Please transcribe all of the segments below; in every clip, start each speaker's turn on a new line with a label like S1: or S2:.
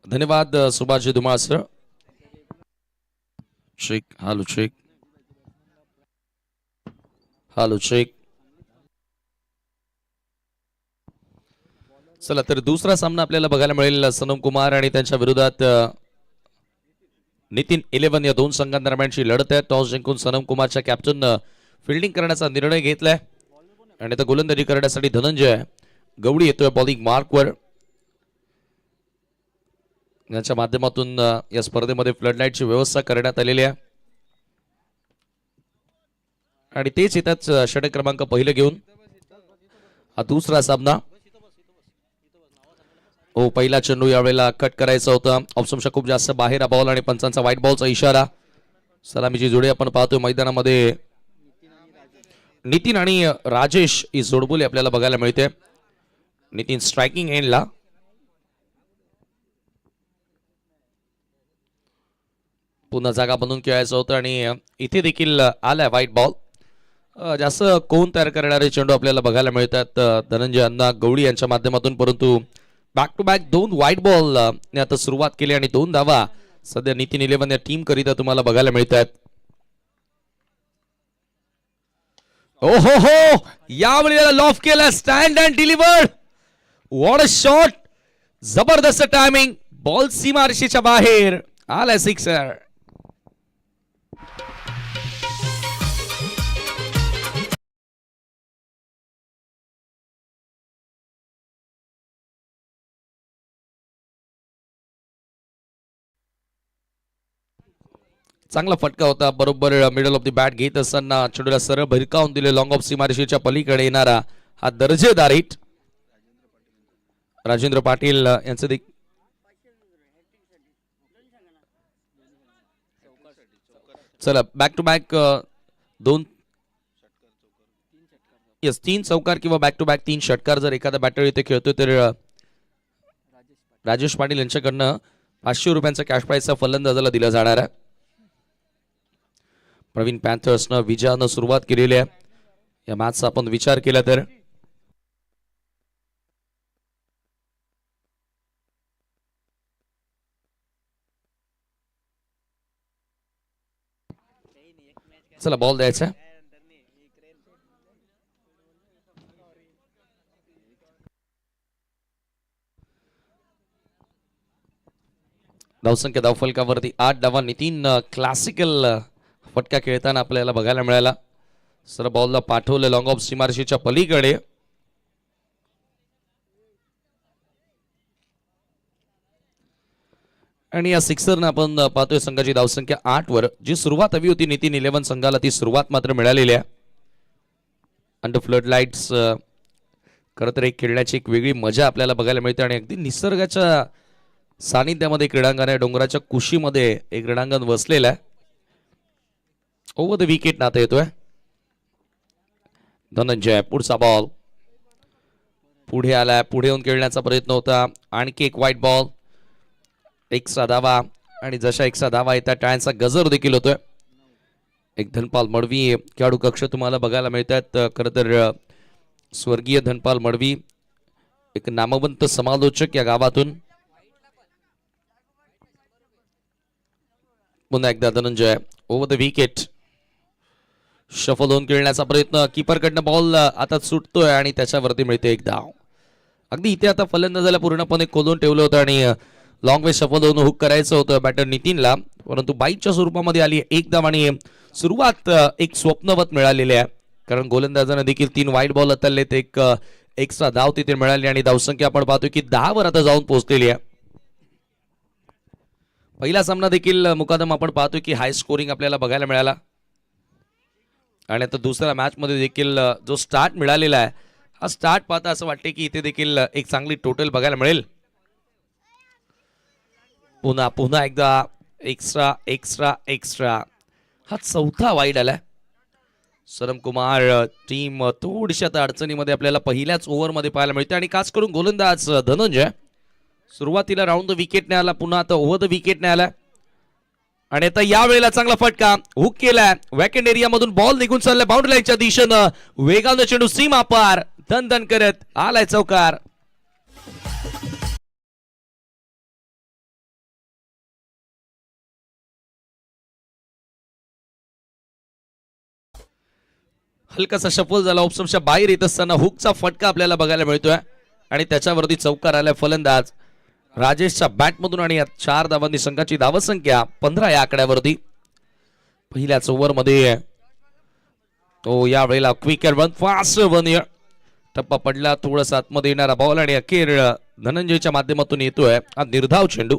S1: धन्यवाद सुभाषजी धुमाळ सर. शेख हालू शेख हालू शेख. चला तर दुसरा सामना आपल्याला बघायला मिळेल सनम कुमार आणि त्यांच्या विरोधात नितीन 11 या दोन संघांदरम्यानची लढत आहे. टॉस जिंकून सनम कुमारच्या कॅप्टन फिल्डिंग करण्याचा निर्णय घेतलाय आणि आता गोलंदाजी करण्यासाठी धनंजय गवडी येतोय बॉलिंग मार्कवर. याच्या माध्यमातून या स्पर्धेमध्ये फ्लडलाईटची व्यवस्था करण्यात आलेली आहे आणि तेच येतात षटक क्रमांक पहिले घेऊन. हा दुसरा सामना. हो, पहिला चेंडू यावेळेला कट करायचा होता. ऑप्शनच्या खूप जास्त बाहेर बॉल आणि पंचांचा व्हाईट बॉलचा इशारा. सलामीची जोडी आपण पाहतोय मैदानामध्ये. नितीन आणि राजेश ही जोडबोली आपल्याला बघायला मिळते. नितीन स्ट्रायकिंग एंडला. पुन्हा जागा बनवून खेळायचं होतं आणि इथे देखील आलाय व्हाईट बॉल. जास्त कोण तयार करणारे चेंडू आपल्याला बघायला मिळतात धनंजय अण्णा गवळी यांच्या माध्यमातून, परंतु back to back 2 white ball ने आता सुरुवात केली आणि 2 धावा सध्या नितीन 11 या टीम करिता तुम्हाला बघायला मिळतात. ओ हो हो, यावेळेला लॉफ केला, stand and delivered. What a shot, जबरदस्त टायमिंग. बॉल सीमारेषेच्या बाहेर आलाय, सिक्सर. चांगला फटका होता. बरोबर मिडल ऑफ द बॅट घेत असताना चेंडूला सरळ भिरकावून दिले. लॉंग ऑफ सीमारेषेच्या पलीकडे येणारा हा दर्जेदार हिट. राजेंद्र पाटील यांचे देखील चला बॅक टू बॅक 3 चौकार किंवा बॅक टू बॅक 3 षटकार जर एखादा बॅटर इथे खेळतोय तर राजेश पाटील यांच्याकडनं 500 रुपयांचा कॅश प्राइजचा फलंदाजाला दिला जाणार आहे. प्रवीण पॅन्थर्सनं विजयानं सुरुवात केलेली आहे या मॅचचा आपण विचार केला तर. चला बॉल द्यायचा. धावसंख्या धावफलकावरती 8 धावा. नितीन क्लासिकल फटका खेळताना आपल्याला बघायला मिळाला. सर बॉलला पाठवलं लॉंग ऑफ सीमारेषेच्या पलीकडे. आणि या सिक्सरनं आपण पाहतोय संघाची धावसंख्या 8 वर. जी सुरुवात हवी होती नितीन 11 संघाला ती सुरुवात मात्र मिळालेली आहे. अंडर फ्लड लाईट्स खरं तर एक खेळण्याची एक वेगळी मजा आपल्याला बघायला मिळते आणि अगदी निसर्गाच्या सानिध्यामध्ये क्रीडांगण आहे. डोंगराच्या कुशीमध्ये एक क्रीडांगण वसलेलं आहे. ओव्हर द विकेट नाता येतोय. धनंजय पुढचा बॉल पुढे आलाय. पुढे येऊन खेळण्याचा प्रयत्न होता. आणखी एक व्हाईट बॉल. एक्स्ट्रा धावा आणि जशा एक्स्ट्रा धावा येतात टाळ्यांचा गजर देखील होतोय. एक धनपाल मडवी खेळाडू कक्ष तुम्हाला बघायला मिळतात. खरं तर स्वर्गीय धनपाल मडवी एक नामवंत समालोचक या गावातून. पुन्हा एकदा Dhananjay over the wicket. Shuffle होऊन खेळण्याचा प्रयत्न. कीपरकडनं बॉल आता सुटतोय आणि त्याच्यावरती मिळते एक धाव. अगदी इथे आता फलंदाजाला पूर्णपणे खोलून ठेवलं होतं आणि लॉंग वे शफल होऊन हुक करायचं होतं बॅटर नितीनला, परंतु बाईकच्या स्वरूपामध्ये आली एक धाव आणि सुरुवात एक स्वप्नवत मिळालेली आहे. कारण गोलंदाजानं देखील 3 व्हाईट बॉल हाताळलेत. एक एक्स्ट्रा धाव तिथे मिळाली आणि धावसंख्या आपण पाहतोय की 10 वर आता जाऊन पोहोचलेली आहे. पहिला सामना देखील मुकादम आपण पाहतोय की हाय स्कोरिंग आपल्याला बघायला मिळाला आणि आता दुसऱ्या मॅच मध्ये देखील जो स्टार्ट मिळालेला आहे हा स्टार्ट पाहता असं वाटते की इथे देखील एक चांगली टोटल बघायला मिळेल. पुन्हा एकदा एक्स्ट्रा एक्स्ट्रा एक्स्ट्रा. हा 4था वाईड आलाय. सनम कुमार टीम थोडीशी आता अडचणीमध्ये आपल्याला पहिल्याच ओव्हरमध्ये पाहायला मिळते आणि खास करून गोलंदाज धनंजय सुरुवातीला राऊंड द विकेटने आला, पुन्हा आता ओव्हर द विकेटने आला आणि आता या वेळेला चांगला फटका हुक केलाय. वॅकेंड एरिया मधून बॉल निघून चाललाय बाउंड्री लाईनच्या दिशेनं. वेगानं चेंडू सीमा पार धन धन करत आलाय चौकार. हलकासा शफल झाला. ऑप्शनच्या बाहेर येत असताना हुकचा फटका आपल्याला बघायला मिळतोय आणि त्याच्यावरती चौकार आलाय. फलंदाज राजेशच्या बॅटमधून आणि या 4 धावांनी संघाची धावसंख्या 15 या आकड्यावरती. पहिल्याच ओव्हरमध्ये तो यावेळेला क्विक रन फास्ट वन टप्पा पडला. थोडासा आतमध्ये येणारा बॉल आणि अखेर धनंजयच्या माध्यमातून येतोय हा निर्धाव चेंडू.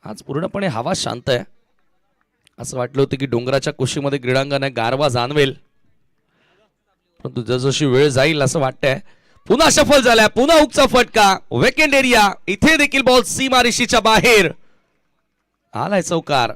S1: आज पूर्णपणे हवा शांत आहे. असं वाटलं होतं की डोंगराच्या कुशीमध्ये क्रीडांगण गारवा जाणवेल, परंतु जसजशी वेळ जाईल असं वाटतंय. पुन्हा सफल झाला. पुन्हा हुकचा फटका. Weekend area. इथे देखील बॉल सीमारेषेच्या बाहेर आलाय चौकार.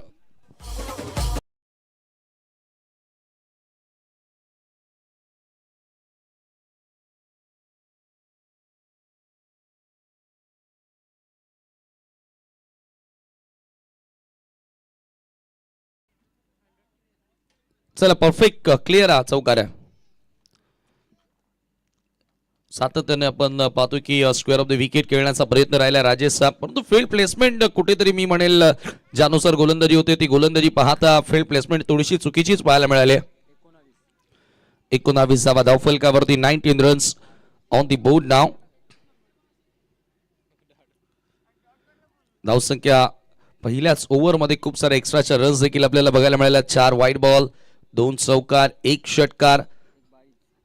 S1: चला परफेक्ट क्लिअर हा चौकार आहे. सातत्याने आपण पाहतो की स्क्वेअर ऑफ द विकेट खेळण्याचा प्रयत्न राहिला राजेशचा, परंतु फील्ड प्लेसमेंट कुठेतरी मी म्हणेल ज्यानुसार गोलंदाजी होते ती गोलंदाजी पाहता फील्ड प्लेसमेंट थोडीशी चुकीचीच पाहायला मिळाली. 19वा धावफलकावरती 19 रन्स ऑन दी बोर्ड नाव. धावसंख्या पहिल्याच ओव्हरमध्ये खूप सारे एक्स्ट्राच्या रन्स देखील आपल्याला बघायला मिळाल्या. 4 वाईड बॉल, 2 चौकार, 1 षटकार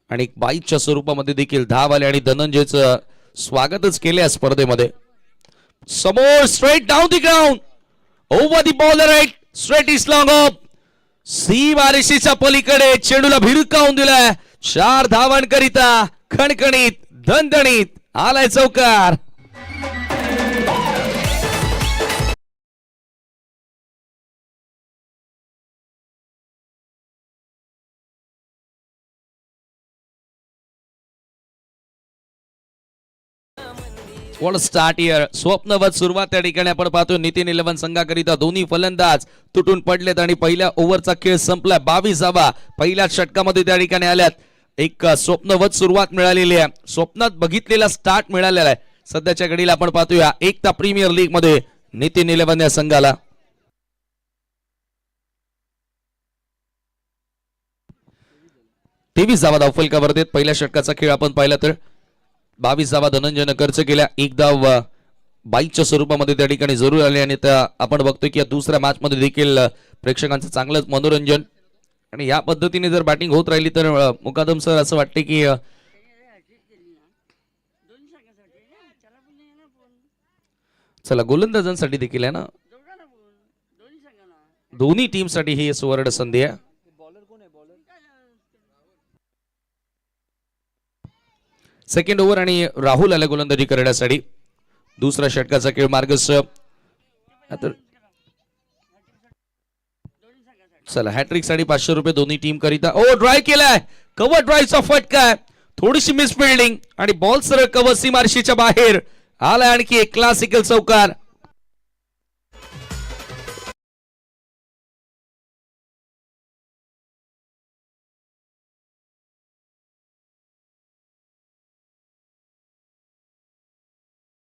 S1: आणि 22च्या स्वरूपामध्ये देखील धाव आले आणि धनंजयचं स्वागतच केले या स्पर्धेमध्ये. समोर straight down the ground over the bowler right straight is long off. सीमारेषेच्या पलीकडे चेंडूला भिरकावून दिलाय. 4 धावांकरिता खणखणीत धणधणीत आलाय चौकार. What start here. स्वप्नवत सुरुवात त्या ठिकाणी आपण पाहतो. नितीन 11 संघाकरिता दोन्ही फलंदाज तुटून पडलेत आणि पहिल्या ओव्हरचा खेळ संपला. 22 धावा पहिल्या षटकामध्ये त्या ठिकाणी आल्यात. एक स्वप्नवत सुरुवात मिळालेली आहे. स्वप्नात बघितलेला स्टार्ट मिळालेला आहे. सध्याच्या घडीला आपण पाहतोया एकता प्रीमियर लीग मध्ये नितीन 11 या संघाला 23 धावा धावफलकावरती. पहिल्या षटकाचा खेळ आपण पाहिला तर 22 धावा धनंजयनं खर्च केल्या. 1 धाव 22च्या स्वरूपामध्ये त्या ठिकाणी जरूर आले आणि त्या आपण बघतोय की या दुसऱ्या मॅच मध्ये देखील प्रेक्षकांचं चांगलंच मनोरंजन. आणि या पद्धतीने जर बॅटिंग होत राहिली तर मुकादम सर असं वाटते की चला गोलंदाजांसाठी देखील आहे ना, दोन्ही टीम साठी ही सुवर्ण संधी आहे. सेकंड ओव्हर आणि राहुल आला गोलंदाजी करण्यासाठी. दुसरा षटकाचा खेळ मार्गस्थ. चला हॅट्रिक साठी 500 रुपये दोन्ही टीम करिता. ओ ड्राय केलाय. कव्हर ड्रायचा फटका आहे. थोडीशी मिस फिल्डिंग आणि बॉल सरळ कव्हर सीमारेषेच्या बाहेर आलाय. आणखी एक क्लासिकल चौकार.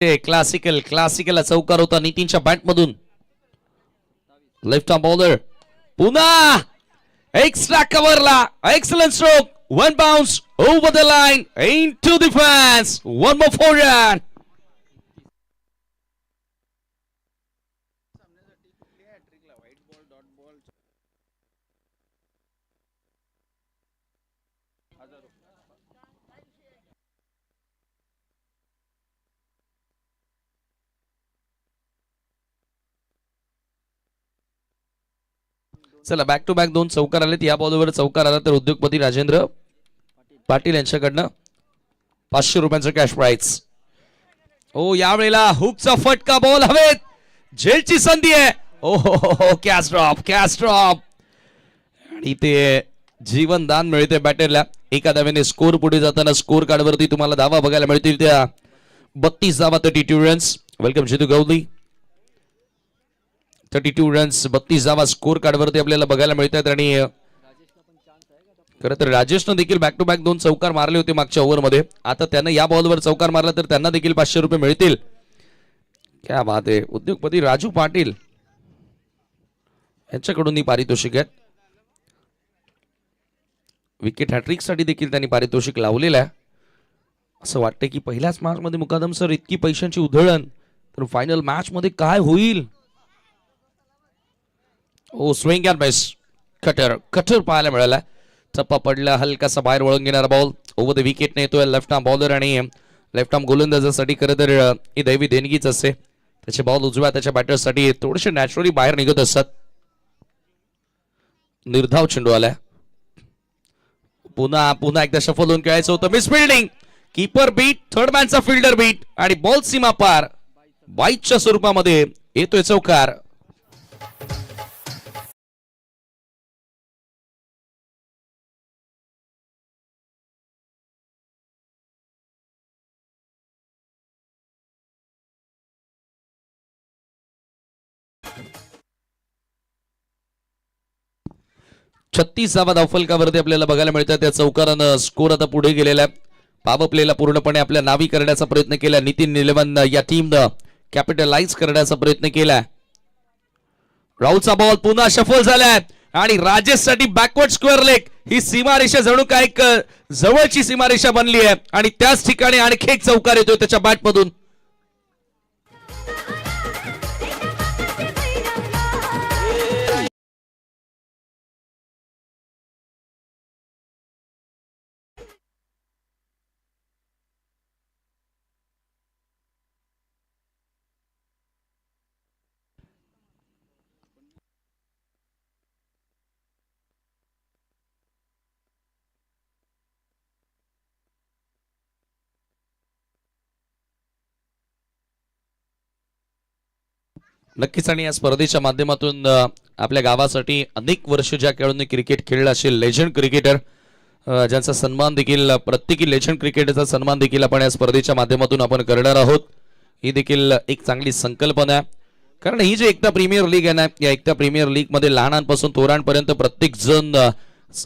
S1: क्लासिकल चौकार होता नितीनच्या बॅट मधून. लेफ्ट आर्म बॉलर पुन्हा एक्स्ट्रा कव्हरला. Excellent stroke. 1 bounce over the line into the fans. 1 more forward. चला बॅक टू बॅक 2 चौकार आलेत. या बॉलवर चौकार आला तर उद्योगपती राजेंद्र पाटील यांच्याकडनं 500 रुपयांचं कॅश प्राइज. ओ यावेळेला हुकचा फटका. बॉल हवेत. झेलची संधी आहे. ओ कॅच ड्रॉप आणि ते जीवनदान मिळते बॅटरला. एका धावेने स्कोर पुढे जाताना स्कोर कार्ड वरती तुम्हाला धावा बघायला मिळतील. त्या 32 धावा 32 रन्स. वेलकम जितू गवली. 32 रन्स 32 धावा स्कोर कार्ड वरती आपल्याला बघायला मिळतात आणि खरं तर राजेशनं देखील बॅक टू बॅक 2 चौकार मारले होते मागच्या ओव्हरमध्ये. आता त्यानं या बॉलवर चौकार मारला तर त्यांना देखील 500 रुपये मिळतील. क्या बात आहे. उद्योगपती राजू पाटील यांच्याकडून ही पारितोषिक आहेत. विकेट हॅट्रिक साठी देखील त्यांनी पारितोषिक लावलेलं आहे. असं वाटतं की पहिल्याच मॅच मध्ये मुकादम सर इतकी पैशांची उधळण, तर फायनल मॅच मध्ये काय होईल. ओ स्विंग अँड मिस, कटर पाहायला मिळाला. चप्पा पडला, हलकासा बाहेर वळून घेणारा बॉल ओव्हर द विकेट येतोय. लेफ्ट आर्म बॉलर आणि लेफ्ट आर्म गोलंदाजासाठी खरं तर ही दैवी देणगीच असते. त्याचे बॉल उजव्या त्याच्या बॅटरसाठी थोडेसे नॅचरली बाहेर निघत असतात. निर्धाव चेंडू आलाय. पुन्हा एकदा शफल होऊन खेळायचं होतं. Miss fielding, keeper beat, third मॅनचा फिल्डर बीट आणि बॉल सीमा पार. बाईटच्या स्वरूपामध्ये येतोय चौकार. छत्तीसावा धावफलकावरती आपल्याला बघायला मिळतं. त्या चौकारानं स्कोर आता पुढे गेलेला आहे. पॉवर प्लेला पूर्णपणे आपल्या नावी करण्याचा प्रयत्न केला. नितीन निलवण या टीमनं कॅपिटलाइज करण्याचा प्रयत्न केला. राहुलचा बॉल पुन्हा शफल झालाय आणि राजेशसाठी बॅकवर्ड स्क्वेअर लेग. ही सीमारेषा जणू काय एक जवळची सीमारेषा बनली आहे आणि त्याच ठिकाणी आणखी एक चौकार येतोय त्याच्या बॅटमधून. नक्कीच. आणि या स्पर्धेच्या माध्यमातून आपल्या गावासाठी अनेक वर्ष ज्या खेळाडूंनी क्रिकेट खेळलं असेल, लेजंड क्रिकेटर ज्यांचा सन्मान देखील, प्रत्येकी लेजंड क्रिकेटरचा सन्मान देखील आपण या स्पर्धेच्या माध्यमातून आपण करणार आहोत. ही देखील एक चांगली संकल्पना आहे. कारण ही जी एकता प्रीमियर लीग आहे ना, या एकता प्रीमियर लीग मध्ये लहानांपासून तोरांपर्यंत प्रत्येक जण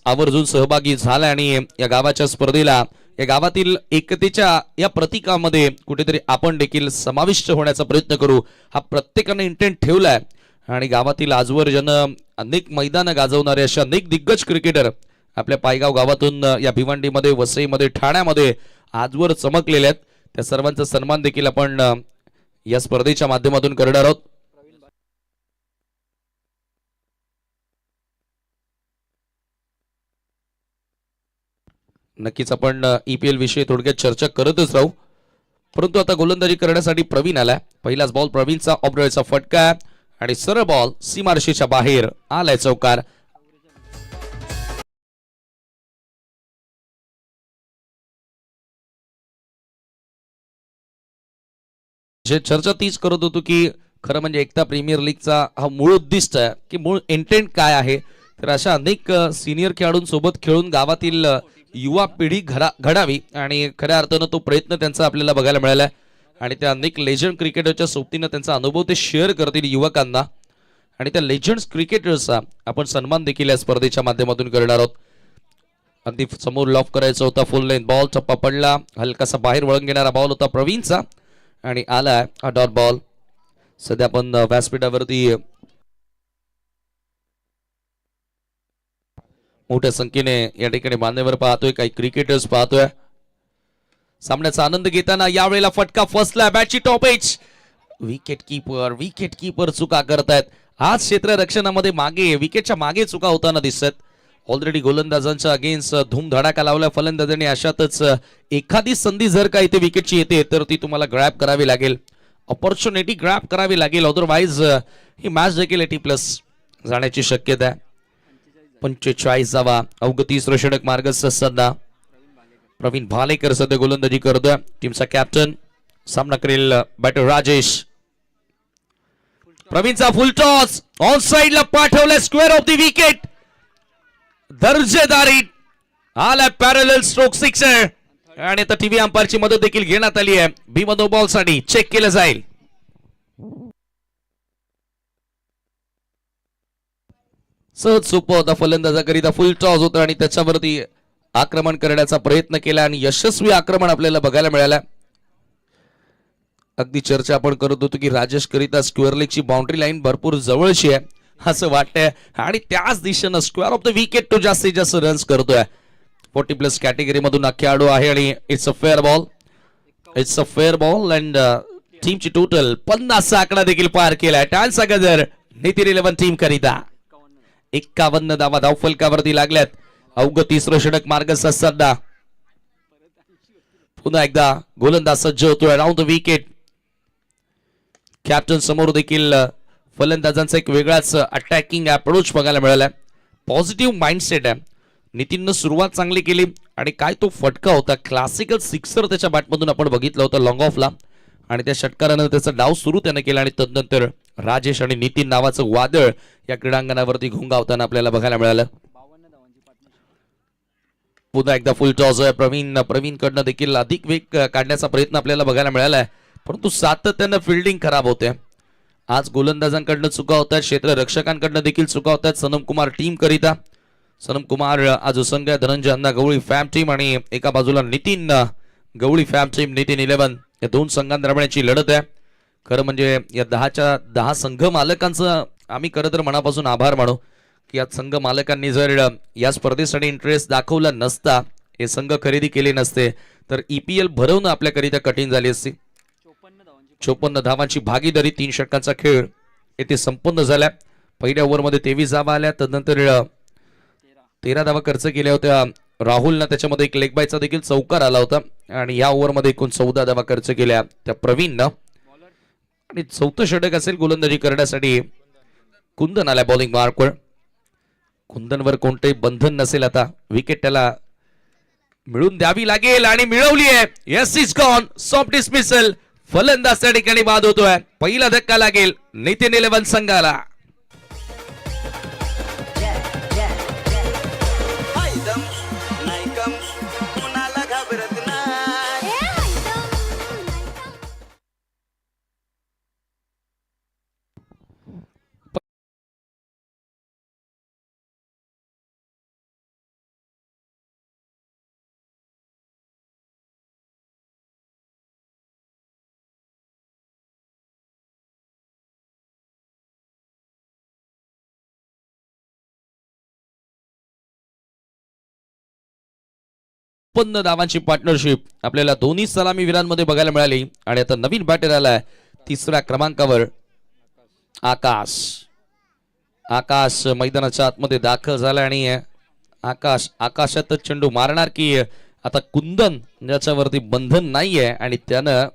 S1: आवर्जून सहभागी झाला आणि या गावाच्या स्पर्धेला, या गावातील एकतेच्या या प्रतीकामध्ये कुठेतरी आपण देखील समाविष्ट होण्याचा प्रयत्न करू, हा प्रत्येकाने इंटेंट ठेवलाय. आणि गावातील आजवर ज्यानं अनेक मैदानं गाजवणारे असे अनेक दिग्गज क्रिकेटर आपल्या पायगाव गावातून या भिवंडीमध्ये, वसईमध्ये, ठाण्यामध्ये आजवर चमकलेले आहेत. त्या सर्वांचा सन्मान देखील आपण या स्पर्धेच्या माध्यमातून करणार आहोत. नक्कीच आपण ईपीएल विषयी थोडक्यात चर्चा करतच राहू. परंतु आता गोलंदाजी करण्यासाठी प्रवीण आलाय. पहिलाच बॉल प्रवीणचा, ऑब्रोचा फटका आणि सरळ बॉल सीमारेषेच्या बाहेर आलाय चौकार. जे चर्चा तीच करत होतो की खरं म्हणजे एकता प्रीमियर लीगचा हा मूळ उद्दिष्ट आहे की मूळ इंटेंट काय आहे. तर अशा अनेक सिनियर खेळाडूंसोबत खेळून गावातील युवा पिढी घडावी आणि खऱ्या अर्थानं तो प्रयत्न त्यांचा आपल्याला बघायला मिळाला. आणि त्या अनेक लेजंड क्रिकेटरच्या सोबतीनं त्यांचा अनुभव ते शेअर करतील युवकांना आणि त्या लेजंड्स क्रिकेटर्सचा आपण सन्मान देखील या स्पर्धेच्या माध्यमातून करणार आहोत. अगदी समोर लॉफ करायचा होता, फुल लेंथ बॉल, टप्पा पडला, हलकासा बाहेर वळून घेणारा बॉल होता प्रवीणचा आणि आला हा डॉट बॉल. सध्या आपण व्यासपीठावरती मोठ्या संख्येने या ठिकाणी मान्यवर पाहतोय, काही क्रिकेटर्स पाहतोय. सामन्याचा आनंद घेताना यावेळेला फटका फसला, बॅटची टॉप एज. विकेट कीपर चुका करतायत. आज क्षेत्ररक्षणामध्ये मागे, विकेटच्या मागे चुका होताना दिसत. ऑलरेडी गोलंदाजांच्या अगेन्स्ट धूमधडाका लावला फलंदाजांनी. अशातच एखादी संधी जर का इथे विकेटची येते तर ती तुम्हाला ग्रॅब करावी लागेल, ऑपॉर्च्युनिटी ग्रॅब करावी लागेल. अदरवाईज ही मॅच देखील 80+ जाण्याची शक्यता आहे. 45वा अवघ 30 षटक मार्गस्थ असताना प्रवीण भालेकर सध्या गोलंदाजी करतोय. टीमचा कॅप्टन. सामना करेल बॅटर राजेश. प्रवीणचा फुल टॉस ऑन साइडला पाठवलं, स्क्वेअर ऑफ द विकेट. दर्जेदारी आला पॅरलल स्ट्रोक सिक्सर आणि आता टीव्ही अंपायरची मदत देखील घेण्यात आली आहे. भीम नो बॉल साठी चेक केलं जाईल. सहज सोपं होता फलंदाजाकरिता. फुल टॉस होता आणि त्याच्यावरती आक्रमण करण्याचा प्रयत्न केला आणि यशस्वी आक्रमण आपल्याला बघायला मिळालं. अगदी चर्चा आपण करत होतो की राजेश करिता स्क्वेअर लेगची बाउंड्री लाईन भरपूर जवळची आहे असं वाटतंय आणि त्याच दिशेनं स्क्वेअर ऑफ द विकेट तो जास्तीत जास्त रन्स करतोय. 40+ कॅटेगरी मधून हा खेळाडू आहे आणि it's a fair ball. It's a fair ball and टीमची टोटल 50 आकडा देखील पार केलाय. टाळ्यांचा गजर नितीन 11 टीम करिता. 51 धावा धावफलकावरती लागल्यात. अवघ तिसरं षटक मार्गस्थ असताना पुन्हा एकदा गोलंदाज सज्ज होतोय राऊंड द विकेट. कॅप्टन समोर देखील फलंदाजांचा एक वेगळाच अटॅकिंग अप्रोच बघायला मिळाला. पॉझिटिव्ह माइंडसेट आहे. नितीननं सुरुवात चांगली केली आणि काय तो फटका होता. क्लासिकल सिक्सर त्याच्या बॅटमधून आपण बघितलं होतं लॉंग ऑफला आणि त्या षटकारानं त्याचा डाव सुरू त्यानं केला आणि तदनंतर राजेश आणि नितीन नावाचं वादळ या क्रीडांगणावरती घोंगावताना आपल्याला बघायला मिळालं. पुन्हा एकदा फुल टॉस आहे. प्रवीण कडनं देखील अधिक वेग काढण्याचा प्रयत्न आपल्याला बघायला मिळाला आहे परंतु सातत्यानं फिल्डिंग खराब होते. आज गोलंदाजांकडनं चुका होतात. क्षेत्ररक्षकांकडनं देखील चुका होतात. सनम कुमार टीम करिता. सनम कुमार आज संघ धनंजय अण्णा गवळी फॅम टीम आणि एका बाजूला नितीन गवळी फॅम टीम नितीन 11 या दोन संघांदरम्यानची लढत आहे. खरं म्हणजे या 10च्या 10 संघ मालकांचं आम्ही खरं तर मनापासून आभार मानू की या संघ मालकांनी जर या स्पर्धेसाठी इंटरेस्ट दाखवला नसता, हे संघ खरेदी केले नसते तर EPL भरवणं आपल्याकरिता कठीण झाली असती. 54 धावांची भागीदारी 3 षटकांचा खेळ येथे संपन्न झाला. पहिल्या ओव्हरमध्ये 23 धावा आल्या. तदनंतर 13 धावा खर्च केल्या होत्या राहुलनं. त्याच्यामध्ये एक लेग बायचा देखील चौकार आला होता आणि या ओव्हरमध्ये एकूण 14 धावा खर्च केल्या त्या प्रवीणनं आणि चौथं षटक असेल गोलंदाजी करण्यासाठी. कुंदन आला बॉलिंग मार्कवर. कुंदनवर कोणतेही बंधन नसेल. आता विकेट त्याला मिळून द्यावी लागेल आणि मिळवली आहे. Yes is gone. Soft dismissal. फलंदाज त्या ठिकाणी बाद होतोय. पहिला धक्का लागेल नितीन 11 संघाला. धावांची पार्टनरशिप आपल्याला दोन्ही सलामीवीरांमध्ये बघायला मिळाली आणि आता नवीन बॅटर आलाय 3ऱ्या क्रमांकावर आकाश. आकाश मैदानाच्या आतमध्ये दाखल झाला आणि आकाशातच चेंडू मारणार की आता कुंदन ज्याच्यावरती बंधन नाहीये आणि त्यानं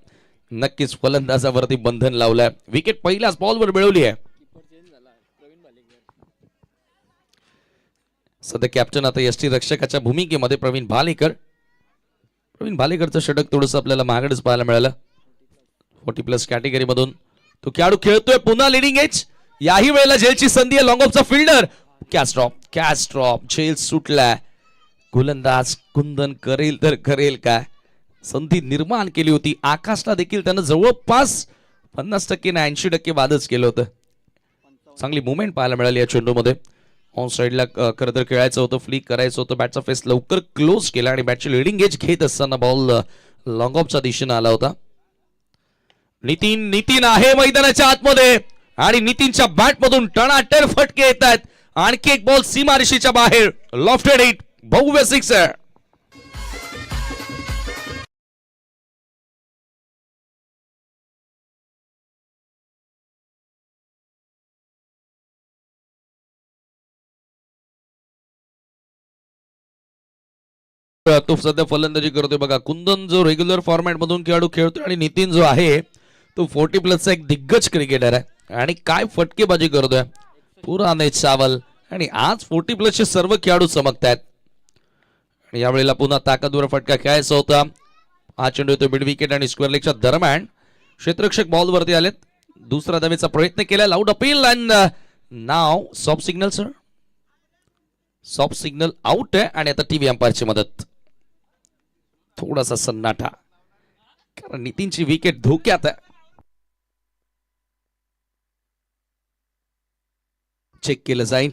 S1: नक्कीच फलंदाजावरती बंधन लावलंय. विकेट पहिल्याच बॉलवर मिळवली आहे. सध्या कॅप्टन आता यष्टी रक्षकाच्या भूमिकेमध्ये प्रवीण भालेकरचं षटक थोडंसं आपल्याला महागडच पाहायला मिळालं. 40+ कॅटेगरी मधून तो खेळाडू खेळतोय पुन्हा लिडिंग एज. याही वेळेला झेलची संधी आहे. लॉंग ऑफचा फिल्डर. कॅच ड्रॉप झेल सुटलाय. गोलंदाज कुंदन करेल तर करेल काय. संधी निर्माण केली होती. आकाशला देखील त्यानं जवळपास 50% ना 80% बादच केलं होतं. चांगली मुवमेंट पाहायला मिळाली या चेंडूमध्ये. ऑन साइडला खरं तर खेळायचं होतं. फ्लिक करायचं होतं. बॅटचा फेस लवकर क्लोज केला आणि बॅटची लिडिंग एज घेत असताना बॉल लॉंग ऑफच्या दिशेने आला होता. नितीन आहे मैदानाच्या आतमध्ये आणि नितीनच्या बॅटमधून टणाटण फटके येत आहेत. आणखी एक बॉल सीमारेषेच्या बाहेर. Lofted hit. भव्य सिक्सर. तो सध्या फलंदाजी करतोय बघा. कुंदन जो रेग्युलर फॉर्मॅट मधून खेळाडू खेळतोय आणि नितीन जो आहे तो 40+ एक दिग्गज क्रिकेटर आहे आणि काय फटकेबाजी करतोय. पुराने चावल आणि आज 40+ चे सर्व खेळाडू चमकतायत. यावेळेला पुन्हा ताकदवर फटका खेळायचा होता. हा चेंडू येतो मिड विकेट आणि स्क्वेअर लेगच्या दरम्यान. क्षेत्ररक्षक बॉलवरती आलेत. दुसरा धावेचा प्रयत्न केला. Loud appeal and now soft signal sir. Soft signal out आहे आणि आता टीव्ही अंपायरची मदत. थोडासा सन्नाटा कारण नितीनची विकेट धोक्यात आहे. चेक केलं जाईल.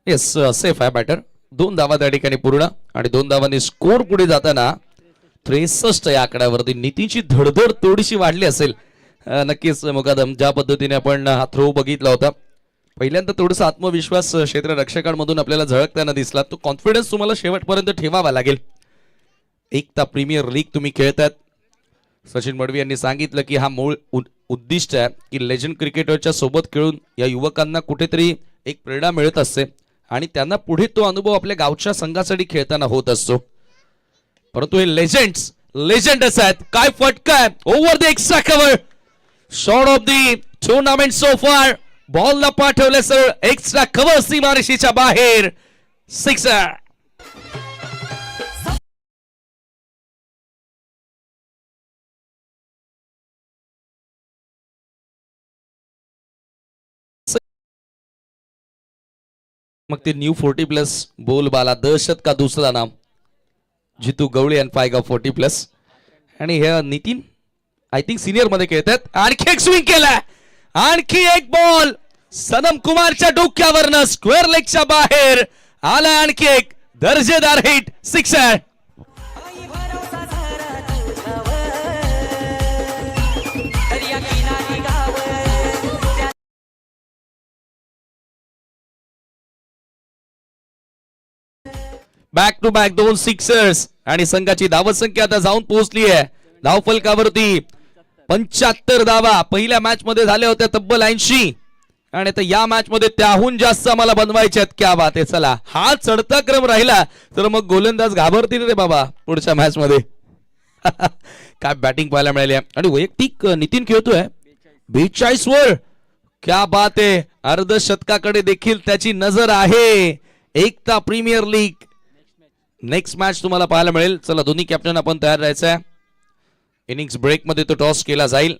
S1: येस, सेफ आहे बॅटर. 2 धावा त्या ठिकाणी पूर्ण आणि 2 धावांनी स्कोर पुढे जाताना 63 या आकड्यावरती नितीनची धडधड थोडीशी वाढली असेल. नक्कीच मुकादम, ज्या पद्धतीने आपण हा थ्रो बघितला होता पहिल्यांदा थोडासा आत्मविश्वास क्षेत्ररक्षकांमधून आपल्याला झळकताना दिसला. तो कॉन्फिडन्स तुम्हाला शेवटपर्यंत ठेवावा लागेल. एकता प्रीमियर लीग तुम्ही खेळतात. सचिन मडवी यांनी सांगितलं की हा मूळ उद्दिष्ट आहे की लेजंड क्रिकेटरच्या सोबत खेळून या युवकांना कुठेतरी एक प्रेरणा मिळत असते आणि त्यांना पुढे तो अनुभव आपल्या गावच्या संघासाठी खेळताना होत असतो. परंतु हे लेजंडच आहेत. काय फटका आहे over the extra cover, shot of the tournament so फार. बॉलला पाठवले सर एक्स्ट्रा कव्हर सीमारेषेच्या बाहेर, सिक्सर. मग ते न्यू 40+ बोलबाला दहशत का दुसरा नाम जितू गवळी अँड 5 40+. आणि हे नितीन आय थिंक सिनियर मध्ये खेळतात. आणखी एक स्विंग केलाय, आणखी एक बॉल सनम कुमारच्या डोक्यावरनं स्क्वेअर लेगच्या बाहेर आला. आणखी एक दर्जेदार hit, sixer. Back to back 2 sixers आणि संघाची धावसंख्या आता जाऊन पोहोचली आहे धावफलकावरती 75 धावा. पहिल्या मॅच मध्ये झाल्या होत्या तब्बल 80 आणि आता या मॅच मध्ये त्याहून जास्त आम्हाला बनवायचे आहेत. क्या बात आहे. चला, हा चढता क्रम राहिला तर मग गोलंदाज घाबरतील रे बाबा पुढच्या मॅच मध्ये. काय बॅटिंग पाहायला मिळाली आहे आणि वैयक्तिक नितीन खेळतोय 42 वर. क्या बात आहे. अर्धशतकाकडे देखील त्याची नजर आहे. एकता प्रीमियर लीग नेक्स्ट मॅच तुम्हाला पाहायला मिळेल. चला, दोन्ही कॅप्टन आपण तयार राहायचं आहे. इनिंग्स ब्रेक मध्ये तो टॉस केला जाईल.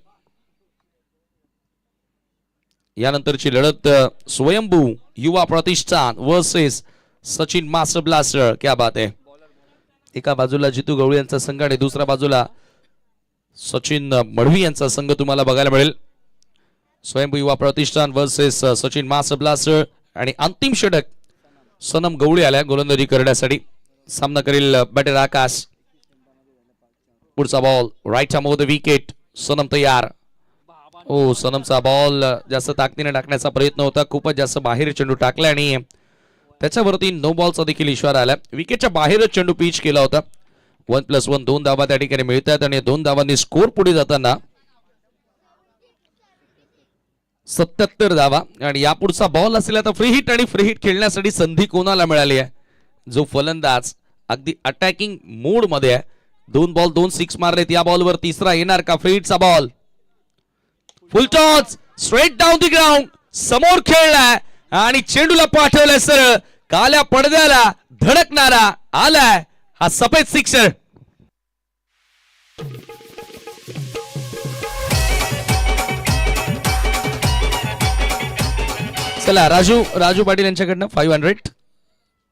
S1: यानंतरची लढत स्वयंभू Yuva Pratishthan versus Sachin master blaster. क्या बात आहे. एका बाजूला जितू गवळी यांचा संघ आणि दुसऱ्या बाजूला सचिन मडवी यांचा संघ तुम्हाला बघायला मिळेल. स्वयंभू Yuva Pratishthan versus Sachin master blaster आणि अंतिम षटक सनम गवळी आल्या गोलंदाजी करण्यासाठी. सामना करील बॅटर आकाश. पुढचा ball right arm over the wicket. Sanam तयार. ओ, सनमचा बॉल जास्त ताकदीने टाकण्याचा प्रयत्न होता, खूपच जास्त बाहेर चेंडू टाकला आणि त्याच्यावरती नो बॉलचा देखील इशारा आला. विकेटच्या बाहेरच चेंडू पिच केला होता. 1+1 2 धावा त्या ठिकाणी मिळतात आणि 2 धावांनी स्कोर पुढे जाताना 77 धावा. आणि यापुढचा बॉल असेल आता फ्री हिट आणि फ्री हिट खेळण्यासाठी संधी कोणाला मिळाली आहे? जो फलंदाज अगदी अटॅकिंग मोड मध्ये आहे. 2 बॉल 2 सिक्स मारलेत. या बॉलवर तिसरा येणार का? फ्री हिटचा ball, full toss straight down the ground, समोर खेळलाय आणि चेंडूला पाठवलाय सरळ काल्या पडद्याला धडकणारा आलाय हा सफेद सिक्सर. चला, राजू पाटील यांच्याकडनं 500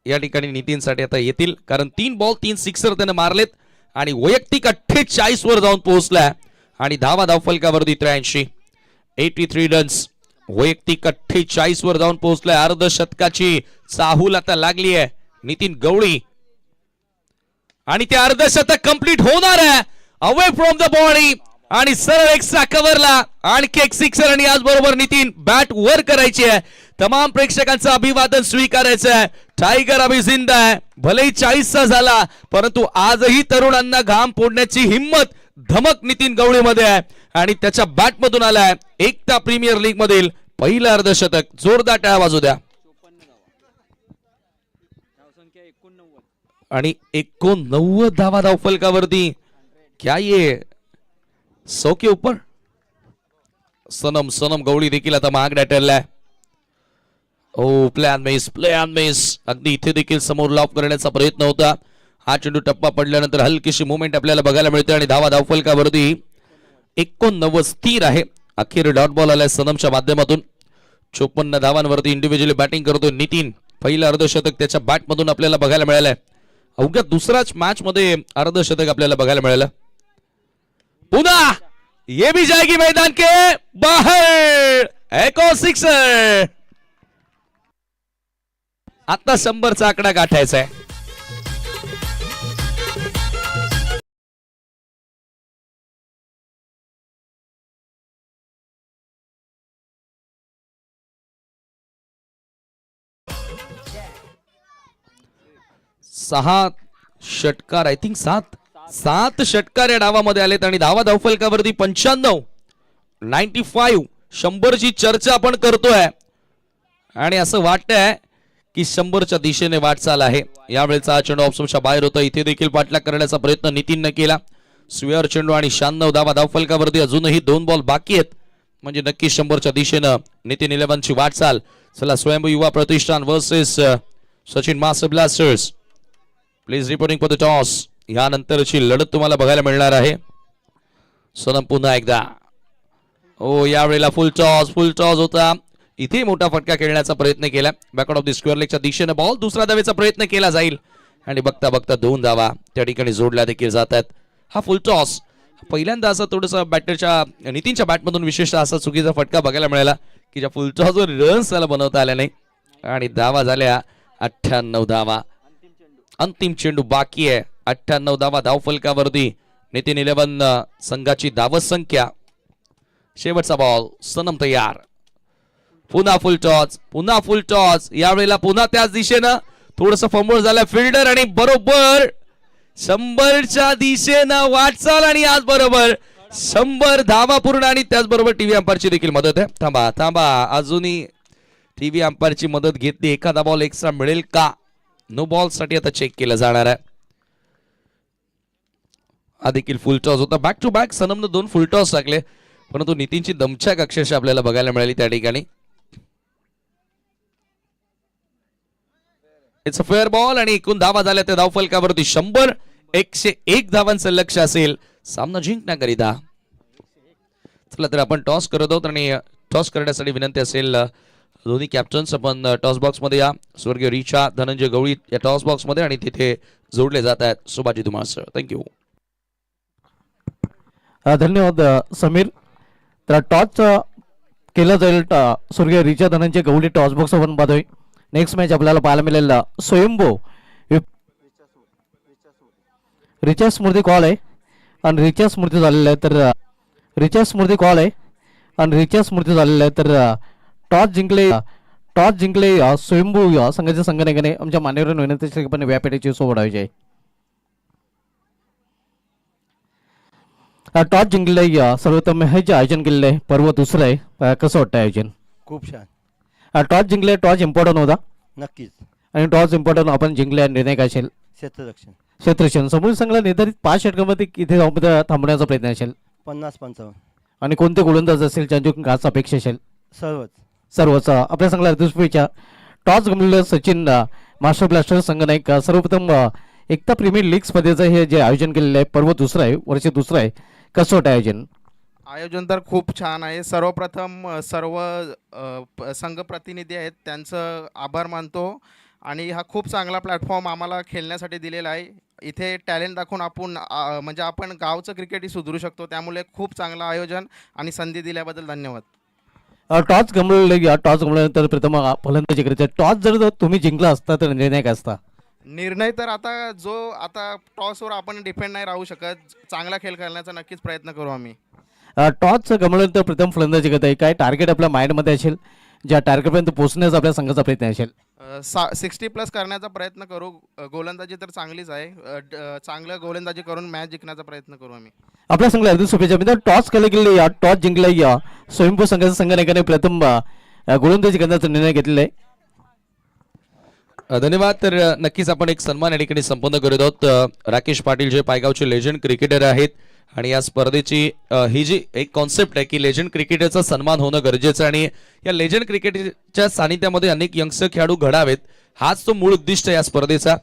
S1: या ठिकाणी नितीनसाठी आता येतील, कारण 3 बॉल 3 सिक्सर त्याने मारलेत आणि वैयक्तिक 48 वर जाऊन पोहोचलाय आणि धावफलकावरती 83 रन्स. वैयक्तिक 48 वर जाऊन पोहोचलाय. अर्धशतकाची चाहूल आता लागली आहे नितीन गवळी आणि ते अर्धशतक कंप्लीट होणार आहे अवे फ्रॉम द बॉडी आणि सरळ एक्स्ट्रा कव्हरला आणखी एक सिक्सर. आणि आज बरोबर नितीन बॅट वर करायची आहे. तमाम प्रेक्षकांचं अभिवादन स्वीकारायचं आहे. टायगर अभि जिंदा आहे. भलेही 40चा झाला परंतु आजही तरुणांना घाम फोडण्याची हिम्मत धमक नितीन गवळी मध्ये आहे आणि त्याच्या बॅट मधून आलाय एकता प्रीमियर लीग मधील पहिलं अर्धशतक. जोरदार टाळ्या वाजू द्या. आणि 89 धावा धावफलकावरती. क्या ये 100 के ऊपर. सनम गवळी देखील आता महागड्या ठरलाय. ओ, प्लॅन मिस. अगदी इथे देखील समोर लॉफ करण्याचा प्रयत्न होता. हा चेंडू टप्पा पडल्यानंतर हलकीशी मुवमेंट आपल्याला बघायला मिळते आणि धावफलकावरती 89 स्थिर आहे. अखेर डॉट बॉल आलाय सनमच्या माध्यमातून. 54 धावांवरती इंडिव्हिज्युअली बॅटिंग करतो नितीन. पहिलं अर्धशतक त्याच्या बॅट मधून आपल्याला बघायला मिळालंय. अवघ्या दुसराच मॅच मध्ये अर्धशतक आपल्याला बघायला मिळालं. पुन्हा ये भी जाएगी मैदान के बाहर. एक और सिक्सर. आता 100चा आकडा गाठायचा आहे. सहा षटकार, आय थिंक सात षटकार या डावामध्ये आलेत आणि धावा धावफलकावरती 95, 95, 100ची चर्चा आपण करतोय आणि असं वाटतंय की 100च्या दिशेने वाटचाल आहे. यावेळेचा हा चेंडू ऑफस्टंपच्या बाहेर होता. इथे देखील पाठलाग करण्याचा प्रयत्न नितीनने केला. स्वेअर चेंडू आणि 96 धावा धावफलकावरती अजूनही 2 बॉल बाकी आहेत, म्हणजे नक्की 100च्या दिशेनं नितीन 11ची वाटचाल. चला, Swayambhu Yuva Pratishthan versus Sachin master blasters. Please reporting for the toss. यानंतरची लढत तुम्हाला बघायला मिळणार आहे. सनम पुन्हा एकदा. ओ, यावेळेला फुल टॉस होता. इथे मोठा फटका खेळण्याचा प्रयत्न केला. बॅकआउट ऑफ द स्क्वेअर लेगच्या दिशेने बॉल. दुसरा धावेचा प्रयत्न केला जाईल आणि बघता बघता 2 धावा त्या ठिकाणी जोडल्या देखील जात आहेत. हा फुल टॉस पहिल्यांदा असा थोडंसं बॅटरच्या नितीनच्या बॅटमधून विशेषतः असा चुकीचा फटका बघायला मिळाला की ज्या फुल टॉसवर रन्स त्याला बनवता आल्या नाही आणि धावा झाल्या 98 धावा. अंतिम चेंडू बाकी आहे. 98 धावा धावफलकावरती. नितीन 11 संघाची धावत संख्या. शेवटचा बॉल. सनम तयार. पुन्हा फुल टॉस. यावेळेला पुन्हा त्याच दिशेनं थोडस फंबल झालं फिल्डर आणि बरोबर 100च्या दिशेनं वाटचाल आणि आज बरोबर 100 धावा पूर्ण आणि त्याचबरोबर टीव्ही अंपायरची देखील मदत आहे. थांबा अजूनही टीव्ही अंपायरची मदत घेतली. एखादा बॉल एक्स्ट्रा मिळेल का? नो बॉल साठी आता चेक केलं जाणार आहे. हा देखील फुल टॉस होता. बॅक टू बॅक सनमनं 2 फुल टॉस टाकले, परंतु नितीनची दमछाक अक्षरशः आपल्याला बघायला मिळाली त्या ठिकाणी. इट्स अ फेअर बॉल आणि एकूण धावा झाल्या त्या धावफलकावरती 100. 101 धावांचं लक्ष असेल सामना जिंकण्याकरिता. चला, तर आपण टॉस करत आहोत आणि टॉस करण्यासाठी विनंती असेल दोन्ही कॅप्टन्स, आपण टॉस बॉक्स मध्ये या. स्वर्गीय रिचा, धनंजय गवळी या टॉस बॉक्स मध्ये आणि तिथे जोडले जात आहेत. Subhaji Dhumal sir, thank you.
S2: धन्यवाद समीर. तर टॉस केलं जाईल स्वर्गीय रिचा धनंजय गवळी टॉस बॉक्स आपण पाहतोय. नेक्स्ट मॅच आपल्याला पाहायला मिळेल स्वयंभू रिचा स्मृती कॉल आहे आणि रिचा स्मृती झालेला आहे. तर रिचा स्मृती कॉल आहे आणि रिचा स्मृती झालेला आहे. तर टॉस जिंकले स्वयंभू संघाच्या संघटनेने आमच्या मान्यवरांना विनंती पण व्यापेटीची सोडायची आहे. टॉस जिंकले सर्वोत्तम हे जे आयोजन केलेलं आहे पर्व दुसरं आहे. कसं वाटतं आयोजन?
S3: खूप छान.
S2: टॉस जिंकले. टॉस इम्पॉर्टंट होता
S3: नक्कीच.
S2: आणि टॉस इम्पॉर्टंट आपण जिंकले. निर्णय काय असेल? क्षेत्ररक्षण. समोर संघाला निर्धारित 5 षटकांमध्ये किती थांबण्याचा प्रयत्न असेल?
S3: 50-55.
S2: आणि कोणते गोलंदाज असेल ज्यांची खास अपेक्षा असेल? सर्वच. आपल्या संघाला दुसरीच्या टॉस गमलेलं सचिन मास्टर ब्लास्टर संघ नाही का सर्वप्रथम एकता प्रीमियर लीग स्पर्धेचं हे जे आयोजन केलेलं आहे पर्व दुसरं आहे, वर्ष दुसरं आहे. कसं वाटतं आयोजन?
S4: आयोजन तर खूप छान आहे. सर्वप्रथम सर्व संघ प्रतिनिधी आहेत त्यांचं आभार मानतो आणि हा खूप चांगला प्लॅटफॉर्म आम्हाला खेळण्यासाठी दिलेला आहे. इथे टॅलेंट दाखवून आपण म्हणजे आपण गावचं क्रिकेटही सुधारू शकतो. त्यामुळे खूप चांगलं आयोजन आणि संधी दिल्याबद्दल धन्यवाद.
S2: टॉस गमल्यानंतर प्रथम फलंदाजी करायचं. टॉस जर तुम्ही जिंकला असता तर निर्णय काय असता?
S4: निर्णय तर आता टॉसवर आपण डिपेंड नाही राहू शकत. चांगला खेळ खेळण्याचा नक्कीच प्रयत्न करू आम्ही.
S2: टॉस गमल्यानंतर प्रथम फलंदाजी करत आहे. काय टार्गेट आपल्या माइंडमध्ये असेल ज्या टार्गेटपर्यंत पोहोचण्याचा आपल्या संघाचा प्रयत्न असेल?
S4: 60+ करण्याचा प्रयत्न करू. गोलंदाजी तर चांगलीच आहे. चांगलं गोलंदाजी करून मॅच जिंकण्याचा प्रयत्न करू आम्ही.
S2: आपल्या संघाला अगदी शुभेच्छा. मित्र टॉस केले गेले टॉस जिंकले स्वयंभू संघाच्या संघटनेने प्रथम गोलंदाजी करण्याचा निर्णय घेतलेला आहे.
S1: धन्यवाद. तर नक्कीच आपण एक सन्मान या ठिकाणी संपन्न करत आहोत. राकेश पाटील जे पायगावचे लेजंड क्रिकेटर आहेत आणि या स्पर्धेची ही जी एक कॉन्सेप्ट आहे की लेजंड क्रिकेटरचा सन्मान होणं गरजेचं आणि या लेजंड क्रिकेटच्या सानिध्यामध्ये अनेक यंगस्टर खेळाडू घडावेत, हाच तो मूळ उद्दिष्ट आहे या स्पर्धेचा.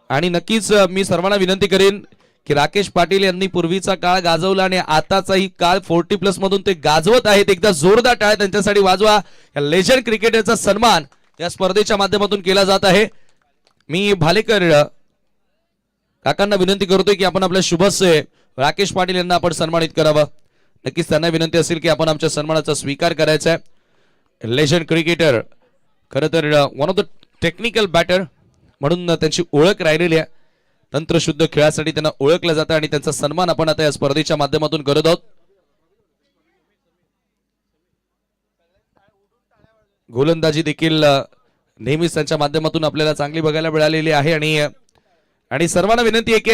S1: आणि नक्कीच मी सर्वांना विनंती करेन की राकेश पाटील यांनी पूर्वीचा काळ गाजवला आणि आताचाही काळ 40+ मधून ते गाजवत आहेत. एकदा जोरदार टाळ्या त्यांच्यासाठी वाजवा. या लेजंड क्रिकेटरचा सन्मान या स्पर्धेच्या माध्यमातून केला जात आहे. मी भालेकर काकांना विनंती करतोय की आपण आपल्या शुभस्य राकेश पाटील यांना आपण सन्मानित करावं. नक्कीच त्यांना विनंती असेल की आपण आमच्या सन्मानाचा स्वीकार करायचा आहे. लेजंड क्रिकेटर, खरं तर one of the technical batter म्हणून त्यांची ओळख राहिलेली आहे. तंत्रशुद्ध खेळासाठी त्यांना ओळखलं जातं आणि त्यांचा सन्मान आपण आता या स्पर्धेच्या माध्यमातून करत आहोत. गोलंदाजी देखील नेहमीच त्यांच्या माध्यमातून आपल्याला चांगली बघायला मिळालेली आहे आणि सर्वांना विनंती आहे की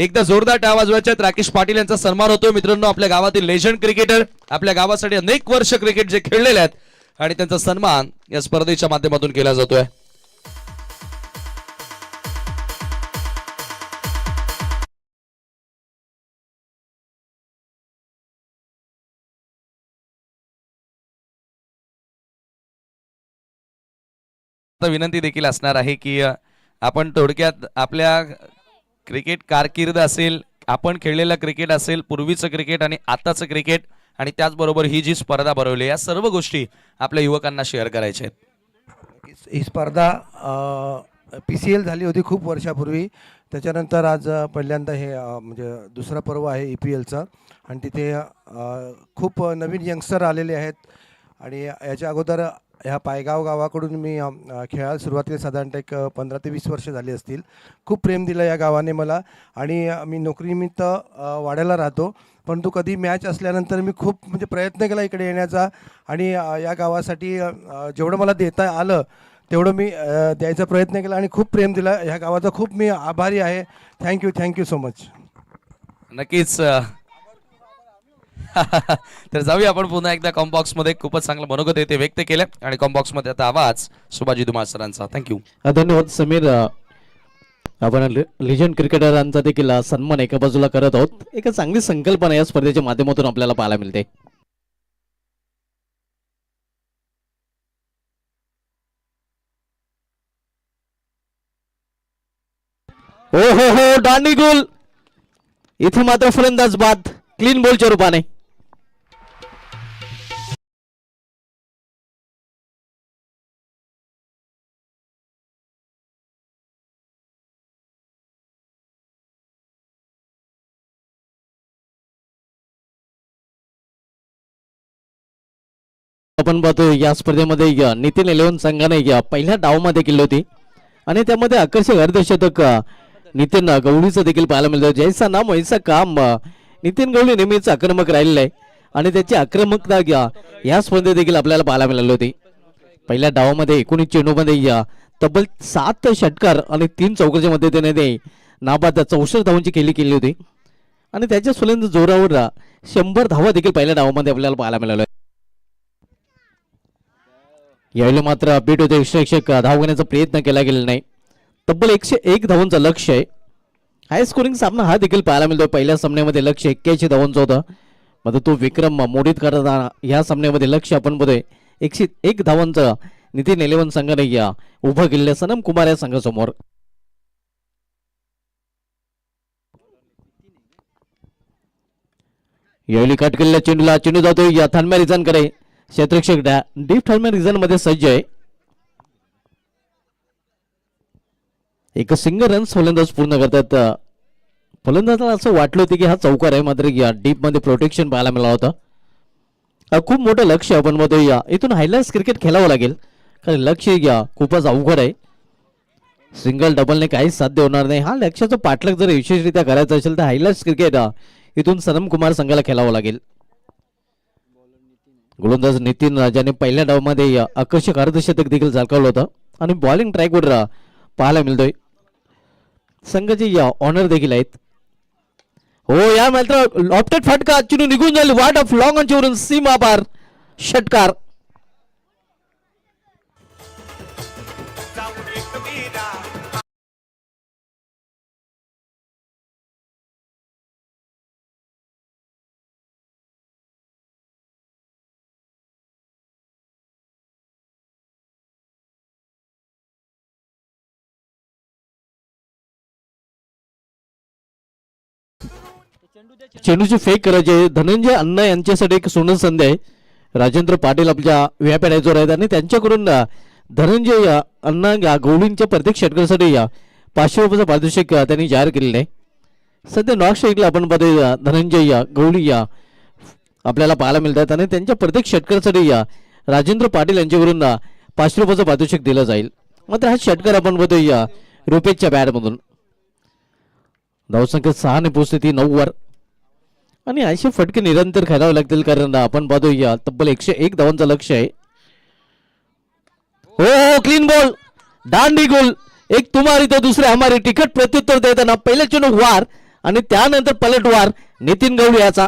S1: एकदा जोरदार टाळ्या वाजवायच्यात. राकेश पाटील यांचा सन्मान होतो. मित्रांनो, आपल्या गावातील लेजंड क्रिकेटर, आपल्या गावासाठी अनेक वर्ष क्रिकेट जे खेळलेले आहेत आणि त्यांचा सन्मान या स्पर्धेच्या माध्यमातून केला जातोय. विनंती देखील असणार आहे की आपण थोडक्यात आपल्या क्रिकेट कारकीर्द असेल, आपण खेळलेलं क्रिकेट असेल, पूर्वीचं क्रिकेट आणि आताचं क्रिकेट आणि त्याचबरोबर ही जी स्पर्धा भरवली, या सर्व गोष्टी आपल्या युवकांना शेअर करायच्या आहेत.
S3: ही स्पर्धा PCL झाली होती खूप वर्षापूर्वी. त्याच्यानंतर आज पहिल्यांदा हे म्हणजे दुसरा पर्व आहे EPLचं आणि तिथे खूप नवीन यंगस्टर आलेले आहेत. आणि याच्या अगोदर ह्या पायगाव गावाकडून मी खेळायला सुरुवात केली. साधारणतः एक 15 ते 20 वर्ष झाली असतील. खूप प्रेम दिलं या गावाने मला. आणि मी नोकरीनिमित्त वाड्याला राहतो, परंतु कधी मॅच असल्यानंतर मी खूप म्हणजे प्रयत्न केला इकडे येण्याचा आणि या गावासाठी जेवढं मला देता आलं तेवढं मी द्यायचा प्रयत्न केला आणि खूप प्रेम दिला. ह्या गावाचा खूप मी आभारी आहे. Thank you so much.
S1: नक्कीच. तर जाऊया आपण पुन्हा एकदा कॉम्बॉक्स मध्ये. खूपच चांगलं मनोगत येते व्यक्त केलं आणि कॉम्बॉक्स मध्ये आता आवाज सुभाजी धुमाळ सरांचा. थँक्यू.
S2: धन्यवाद समीर. आपण लिजंड क्रिकेटरांचा देखील सन्मान एका बाजूला करत आहोत. एक चांगली संकल्पना या स्पर्धेच्या माध्यमातून आपल्याला पाहायला मिळते. हो दांडी गोल. इथे मात्र फलंदाज बाद क्लीन बॉलच्या रूपाने. आपण पाहतो या स्पर्धेमध्ये नितीन 11 संघाने पहिल्या डावमध्ये केली होती आणि त्यामध्ये आकर्षक अर्धशतक नितीन गवळीचं देखील पाहायला मिळतं. जैसा नाम वैसा काम. नितीन गवळी नेहमीच आक्रमक राहिलेलं आहे आणि त्याची आक्रमकता या स्पर्धेत देखील आपल्याला पाहायला मिळाली होती. पहिल्या डावामध्ये 19 चेंडूमध्ये तब्बल 7 षटकार आणि 3 चौकारच्या मध्येने ते नाबाद 64 धावांची केली होती आणि त्याच्या फलंद जोरावर 100 धावा देखील पहिल्या डावामध्ये आपल्याला पाहायला मिळाल्या. यावेळी मात्र बीट होते विश्लेषक धाव घेण्याचा प्रयत्न केला गेला नाही. तब्बल 101 धावांचं लक्ष आहे. हाय स्कोरिंग सामना हा देखील पाहायला मिळतो. पहिल्या सामन्यामध्ये लक्ष 81 धावांचं होतं, मात्र तो विक्रम मोडीत करताना या सामन्यामध्ये लक्ष आपण बघतोय 101 धावांचं नितीन 11 संघाने उभं केलेलं सनम कुमार या संघासमोर. यावेळी कट केलेल्या चेंडूला चेंडू जातोय या थानम्या रिझानकडे. क्षेत्ररक्षक डीप थानम्या रिझन मध्ये सज्ज आहे. एक सिंगल रन्स फलंदाज पूर्ण करतात. फलंदाजाला असं वाटलं होतं की हा चौकार आहे, मात्र डीप मध्ये प्रोटेक्शन पाहायला मिळालं होतं. खूप मोठं लक्ष आपण बघतोय. इथून हायलाइट्स क्रिकेट खेळावं लागेल कारण लक्ष खूपच अवघड आहे. सिंगल डबलने काहीच साध्य होणार नाही. हा लक्ष्याचं पाठलाग जर विशेषरित्या करायचं असेल तर हायलाइट्स क्रिकेट इथून सनम कुमार संघाला खेळावं लागेल. गोलंदाज नितीन ज्याने पहिल्या डावमध्ये आकर्षक अर्धशतक देखील झळकावलं होतं आणि बॉलिंग ट्रॅकवर पाहायला मिळतोय. संघाचे ऑनर देखील आहेत. हो, या मात्र लॉफ्टेड फटका चेंडू निघून जाईल. वाट ऑफ लॉंग ऑनवरून सीमा पार षटकार. चेंडूची फेक करायचे. धनंजय अण्णा यांच्यासाठी एक सोनं संधी आहे. राजेंद्र पाटील आपल्या व्यापाऱ्यावर आहेत आणि त्यांच्याकडून धनंजय अण्णा गवळींच्या प्रत्येक षटकासाठी 500 रुपयाचं पारितोषिक त्यांनी जाहीर केलेलं आहे. सध्या नॉक स्ट्राईकला आपण पाहतोय धनंजय गवळी आपल्याला पाहायला मिळतात आणि त्यांच्या प्रत्येक षटकासाठी राजेंद्र पाटील यांच्याकडून 500 रुपयाचं पारितोषिक दिलं जाईल. मात्र हा षटकार आपण बघूया रुपेशच्या बॅटमधून. धावसंख्या 6 ने पोहोचते ती 9 वर आणि असे फटके निरंतर खेळावे लागतील कारण आपण बघूया तब्बल 101 धावांचं लक्ष आहे. हो हो क्लीन बॉल दांडी गोल. एक तुम्हारी तो दुसरे हमारी तिखट प्रत्युत्तर देताना पहिले चेंडू वार आणि त्यानंतर पलटवार नितीन गवळी याचा.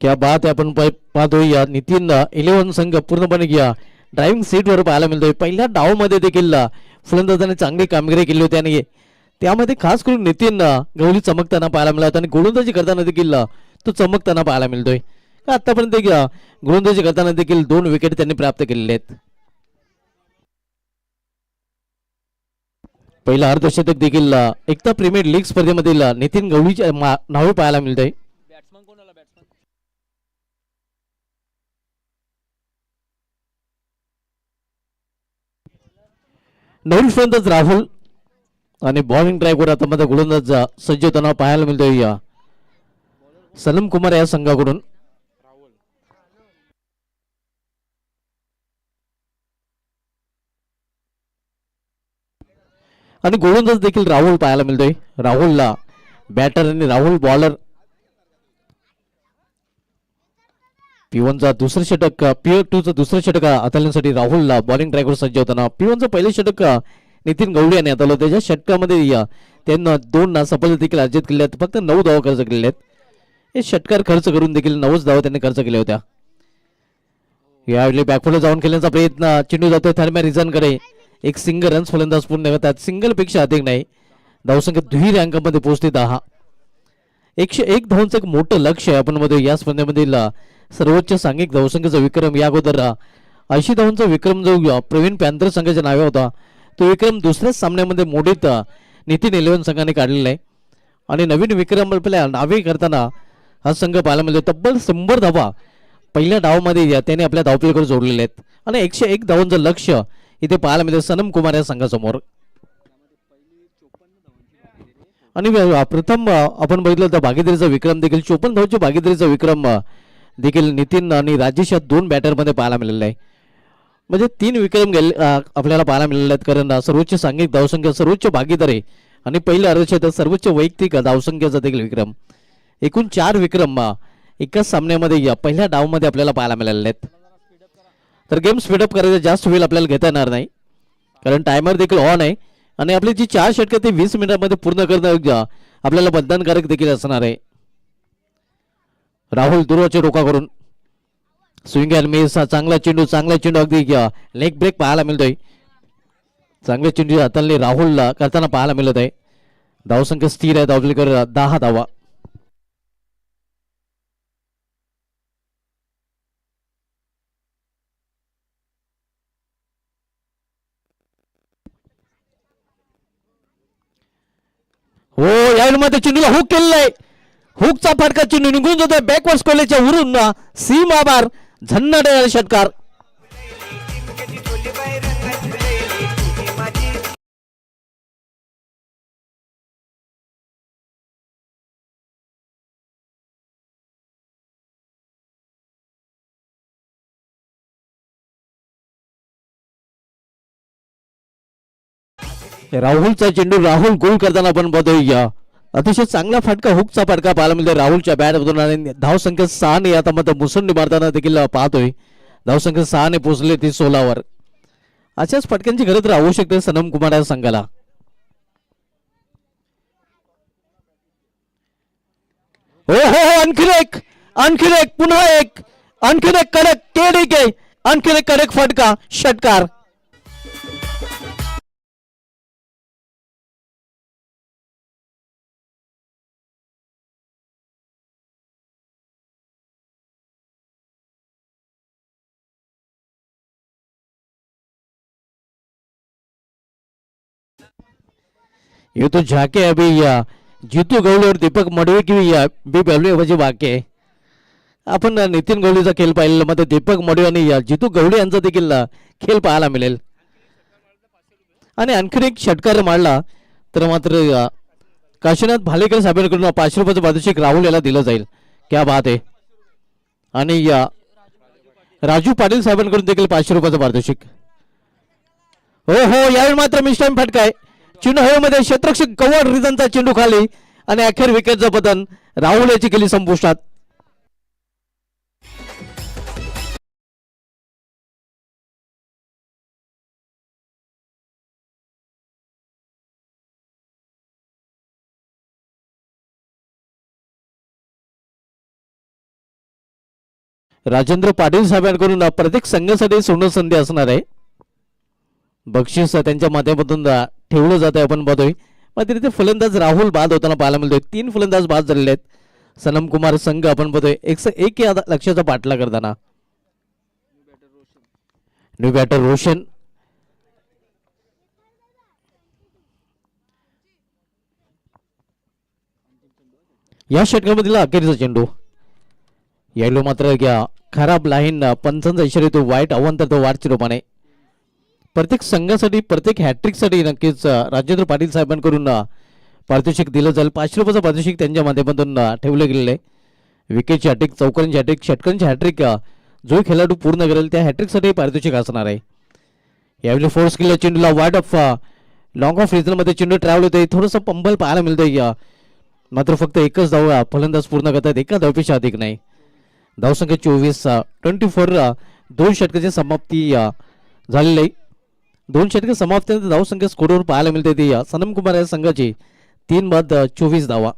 S2: क्या बात आहे. आपण पाहतोय या नितीन 11 संघ पूर्णपणे घ्या ड्रायव्हिंग सीटवर पाहायला मिळतोय. पहिल्या डावमध्ये देखील फलंदाजाने चांगली कामगिरी केली होती आणि त्यामध्ये खास करून नितीन गवळी चमकताना पाहायला मिळत आणि गोलंदाजी करताना देखील तो चमकताना पाहायला मिळतोय. आतापर्यंत गोलंदाजी करताना देखील 2 विकेट त्यांनी प्राप्त केलेले आहेत. पहिला अर्धशतक देखील एकता प्रीमियर लीग स्पर्धेमधील नितीन गवळीच्या नावे पाहायला मिळतंय. नवीन फलंदाज राहुल आणि बॉलिंग ड्राईव्हवर आता मध्ये गोलंदाज सज्ज होताना पाहायला मिळतोय या सनम कुमार या संघाकडून. आणि गोलंदाज देखील राहुल पाहायला मिळतोय. राहुलला बॅटर आणि राहुल बॉलर. P1चा दुसरं षटक P2चं दुसरं षटक हाताळण्यासाठी राहुलला बॉलिंग ड्राईव्हवर सज्ज होताना P1चं पहिलं षटक नितीन गवळी यांनी हाताळलं. त्याच्या षटकामध्ये त्यांना 2 सफल देखील अर्जित केले आहेत. फक्त 9 धावा खर्च केलेले आहेत. हे षटकार खर्च करून देखील 9 धावा त्यांनी खर्च केल्या होत्या. यावेळी बॅकफुटला जाऊन खेळण्याचा प्रयत्न चेंडू जातोय थर्म्या रिझनकडे. एक सिंगल रन्स फलंदाज पूर्ण करतात. सिंगल पेक्षा अधिक नाही. धावसंख्या दुहेरी अंकामध्ये पोहोचते 10. 101 धावांचं एक मोठं लक्ष आहे आपण मध्ये या स्पर्धेमधील सर्वोच्च सांघिक धावसंख्येचा विक्रम. या अगोदर 80 धावांचा विक्रम जो प्रवीण पॅन्थर संघाच्या नावे होता तो विक्रम दुसऱ्याच सामन्यामध्ये मोडीत नितीन 11 संघाने काढलेला आहे. आणि नवीन विक्रम आपल्या नावे करताना हा संघ पाहायला मिळतो. तब्बल 100 धावा पहिल्या डावामध्ये त्याने आपल्या धावपलीकडे जोडलेले आहेत आणि 101 धावांचं लक्ष इथे पाहायला मिळते सनम कुमार या संघासमोर. आणि प्रथम आपण बघितलं तर भागीदारीचा विक्रम देखील 54 धावांच्या भागीदारीचा विक्रम देखील नितीन आणि राजेश या 2 बॅटरमध्ये पाहायला मिळालेला आहे. म्हणजे 3 विक्रम आपल्याला पाहायला मिळाले आहेत कारण सर्वोच्च सांघिक धावसंख्या सर्वोच्च भागीदारी आणि पहिल्या अर्धशतक सर्वोच्च वैयक्तिक धावसंख्येचा देखील विक्रम. एकूण 4 विक्रम एकाच सामन्यामध्ये पहिल्या डावमध्ये आपल्याला पाहायला मिळालेले आहेत. तर गेम स्पीडअप करायचा जास्त वेळ आपल्याला घेता येणार नाही कारण टायमर देखील ऑन आहे आणि आपली जी 4 षटकं ते 20 मिनिटांमध्ये पूर्ण करणं आपल्याला बंधनकारक देखील असणार आहे. राहुल दुर्वाचे रोखा करून स्विंग अँड मिस. चांगला चेंडू अगदी लेग ब्रेक पाहायला मिळतोय. चांगले चेंडू हाताळले राहुलला करताना पाहायला मिळत आहे. धावसंख्या स्थिर आहे. धावलीकर 10 धावा. हो यामध्ये चेंडूला हुक केलेला आहे. हुकचा फटका चेंडू निघून जातोय बॅकवर्ड कोलेच्या वरून सीमा बार झन्नाट षटकार. राहुलचा चेंडू राहुल गोल करताना आपण बघतोय अतिशय चांगला फटका हुकचा फटका पाहायला मिळतोय राहुलच्या बॅटमधून आणि धावसंख्या 6 ने आता मात्र मुसंडी मारताना देखील पाहतोय. धावसंख्या 6 ने पोहोचले ती 16 वर. अशाच फटक्यांची गरज तर आवश्यक आहे सनम कुमार या संघाला. हो हो हो आणखीन एक पुन्हा एक कडक केडीके आणखीन एक कडक फटका षटकार. ये तो झाके अभी जीतू गवले और दीपक मडवे की भी बल्लेबाजी बाकी है. आपण नितीन गवळीचा खेळ पाहिलेला, मात्र दीपक मोडे आणि जितू गवळी यांचा देखील खेळ पाहायला मिळेल. आणि आणखीन एक षटकार मारला तर मात्र काशीनाथ भालेकर साहेबांकडून 500 रुपयाचं पारितोषिक राहुल याला दिलं जाईल. क्या बात आहे. आणि राजू पाटील साहेबांकडून देखील 500 रुपयाचं पारितोषिक. हो हो, यावेळी मात्र मिस्टर फटका आहे. चेंडू हवेमध्ये क्षेत्ररक्षक गव्हाड रिझनचा चेंडू खाली आणि अखेर विकेटचं पतन. राहुल याची केली संपुष्टात. राजेंद्र पाटील साहेबांकडून प्रत्येक संघासाठी सोनं संधी असणार आहे. बक्षीस त्यांच्या माध्यमातून ठेवलं जात आहे. आपण बघतोय मात्र तिथे फलंदाज राहुल बाद होताना पाहायला मिळतोय. 3 फलंदाज बाद झालेले आहेत. सनम कुमार संघ आपण बघतोय 101 या लक्ष्याचा पाठला करताना. New batter Roshan. या षटकामधील अखेरचा चेंडू. यायलो मात्र खराब लाईन पंचांचा इशारा तो वाईट आव्हान तर तो वाटच्या रूपाने. प्रत्येक संघासाठी प्रत्येक हॅट्रिकसाठी नक्कीच राजेंद्र पाटील साहेबांकडून पारितोषिक दिलं जाईल. 500 रुपयाचं पारितोषिक त्यांच्या माध्यमातून ठेवलं गेलेलं आहे. विकेटची हॅट्रिक, चौकांची हॅट्रिक, षटकांची हॅट्रिक जो खेळाडू पूर्ण करेल त्या हॅट्रिकसाठी पारितोषिक असणार आहे. यावेळी फोर्स केलेल्या चेंडूला वार्ड ऑफ लॉंग ऑफ रिझनमध्ये चेंडू ट्रॅव्हल होते. थोडंसं पंबल पाहायला मिळतंय. मात्र फक्त एकच धाव फलंदाज पूर्ण करतात. एका धावपेक्षा अधिक नाही. धावसंख्या 24 2 षटकाची समाप्ती झालेली आहे. 2 षटक समाप्तीनंतर धावसंख्या स्कोरवर पाहायला मिळते ती सनम कुमार या संघाची 3 बाद 24 धावा.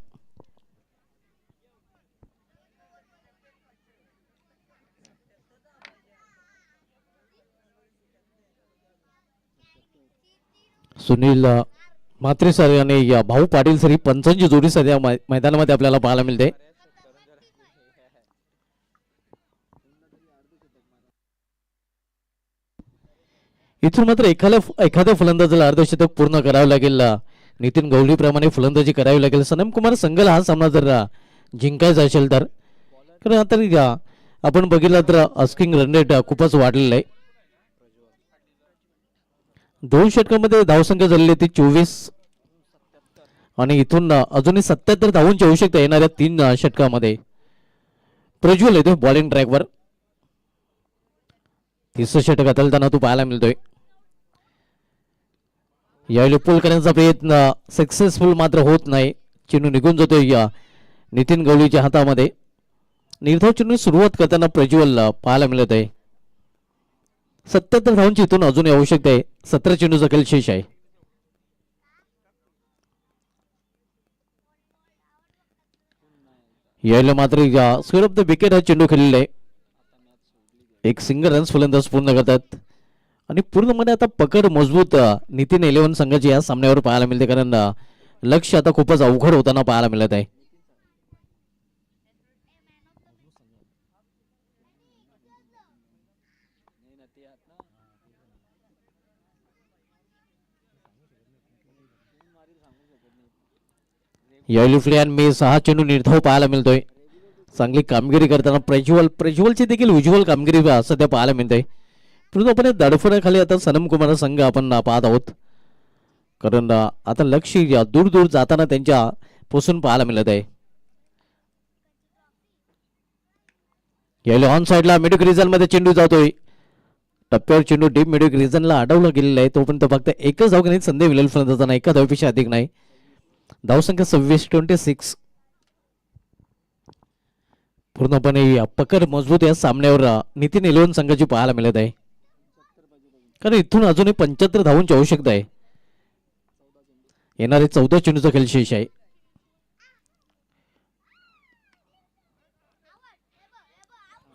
S2: सुनील म्हात्रे सर आणि भाऊ पाटील सर ही पंचांची जोडी सध्या मैदानामध्ये आपल्याला पाहायला मिळते. इथून मात्र एखाद्या फलंदाजाला अर्धशतक पूर्ण करावं लागेल. नितीन गवळीप्रमाणे फलंदाजी करावी लागेल सनम कुमार संघाला हा सामना जर जिंकायचा असेल तर. कारण आता आपण बघितलं तर अस्किंग रन रेट खूपच वाढलेला आहे. 2 षटकामध्ये धावसंख्या झालेली ती 24 आणि इथून अजूनही 77 धावांची आवश्यकता येणाऱ्या 3 षटकामध्ये. प्रज्वल येतो बॉलिंग ट्रॅकवर. 30 षटक हाताळताना तू पाहायला मिळतोय. यावेळी पूल करण्याचा प्रयत्न सक्सेसफुल मात्र होत नाही. चेंडू निघून जातोय नितीन गवळीच्या हातामध्ये. निर्धाव चेंडू सुरुवात करताना प्रज्वल पाहायला मिळत आहे. 77 धावांची इथून अजूनही आवश्यकता आहे. 17 चेंडूचा खेळ शेष आहे. यावेळी मात्र स्क्वेअर ऑफ द विकेट हा चेंडू खेळलेला आहे. एक सिंगल रन्स फलंदाज पूर्ण करतात आणि पूर्णपणे आता पकड मजबूत नितीन 11 संघाची या सामन्यावर पाहायला मिळते. कारण लक्ष आता खूपच अवघड होताना पाहायला मिळत आहे. यावेळी फ्लियान मेस हा चेंडू निर्धाव पाहायला मिळतोय. चांगली कामगिरी करताना प्रज्वलची देखील उज्ज्वल कामगिरी सध्या पाहायला मिळते. पूर्णपणे दडफण्याखाली आता सनम कुमार संघ आपण पाहत आहोत. कारण आता लक्ष दूर दूर जाताना त्यांच्या पोसून पाहायला मिळत आहे. यावेळी ऑन साइडला मिडविक रिजन मध्ये चेंडू जातोय. टप्प्यावर चेंडू डीप मिडविक रिजनला अडवला गेलेला आहे. तोपर्यंत फक्त एकच धाव घेण्याची संधी मिळेल फलंदाजांना. एका धावपेक्षा अधिक नाही. धावसंख्या 26 पूर्णपणे पकड मजबूत या सामन्यावर नितीन 11 संघाची पाहायला मिळत आहे. कारण इथून अजूनही 75 धावांची आवश्यकता आहे. येणारे 14 चेंडूचा खेळ शेष आहे.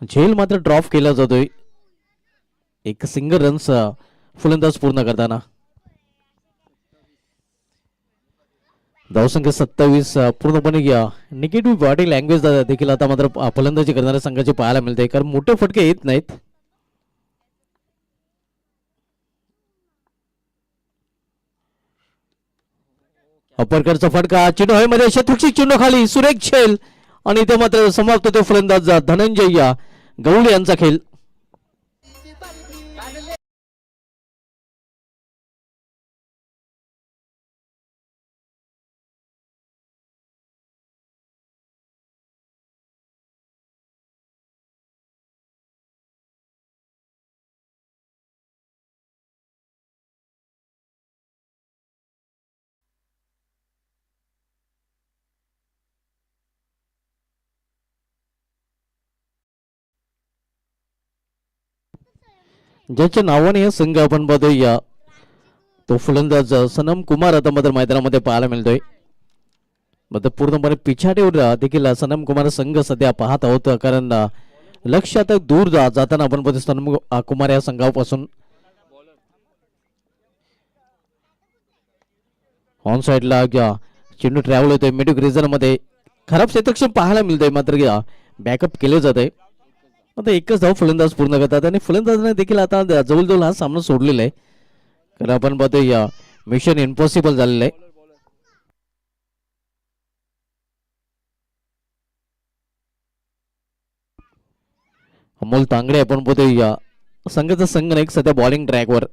S2: झेल मात्र ड्रॉप केला जातोय. एक सिंगल रन्स फलंदाज पूर्ण करताना. धावसंख्या 27 पूर्णपणे निगेटिव्ह बॉडी लँग्वेज देखील आता मात्र फलंदाजी करणाऱ्या संघाची पाहायला मिळते. कारण मोठे फटके येत नाहीत. अपरकडचा फटका चेंडू हवेमध्ये क्षेत्ररक्षक चेंडू खाली सुरेख झेल आणि इथे मात्र समाप्त होतो फलंदाज धनंजय गवळी यांचा खेळ. ज्याच्या नावाने हा संघ आपण बघूया तो फलंदाज सनम कुमार आता मात्र मैदानामध्ये पाहायला मिळतोय. मात्र पूर्णपणे पिछाडीवर देखील सनम कुमार संघ सध्या पाहत आहोत, कारण लक्ष आता दूर जाताना आपण बघतो सनम कुमार या संघापासून. ऑन साईडला चेंडू ट्रॅव्हल होतोय मिडविक रिजन मध्ये. खराब क्षेत्रक्षण पाहायला मिळतोय, मात्र बॅकअप केले जाते. आता एकच धाव फलंदाज पूर्ण करतात आणि फलंदाजाने देखील आता जवळजवळ हा सामना सोडलेला आहे, कारण आपण बघतोय मिशन इम्पॉसिबल झालेलं आहे. अमोल तांगडे आपण बघतोय संघाचा संघ सध्या बॉलिंग ट्रॅकवर.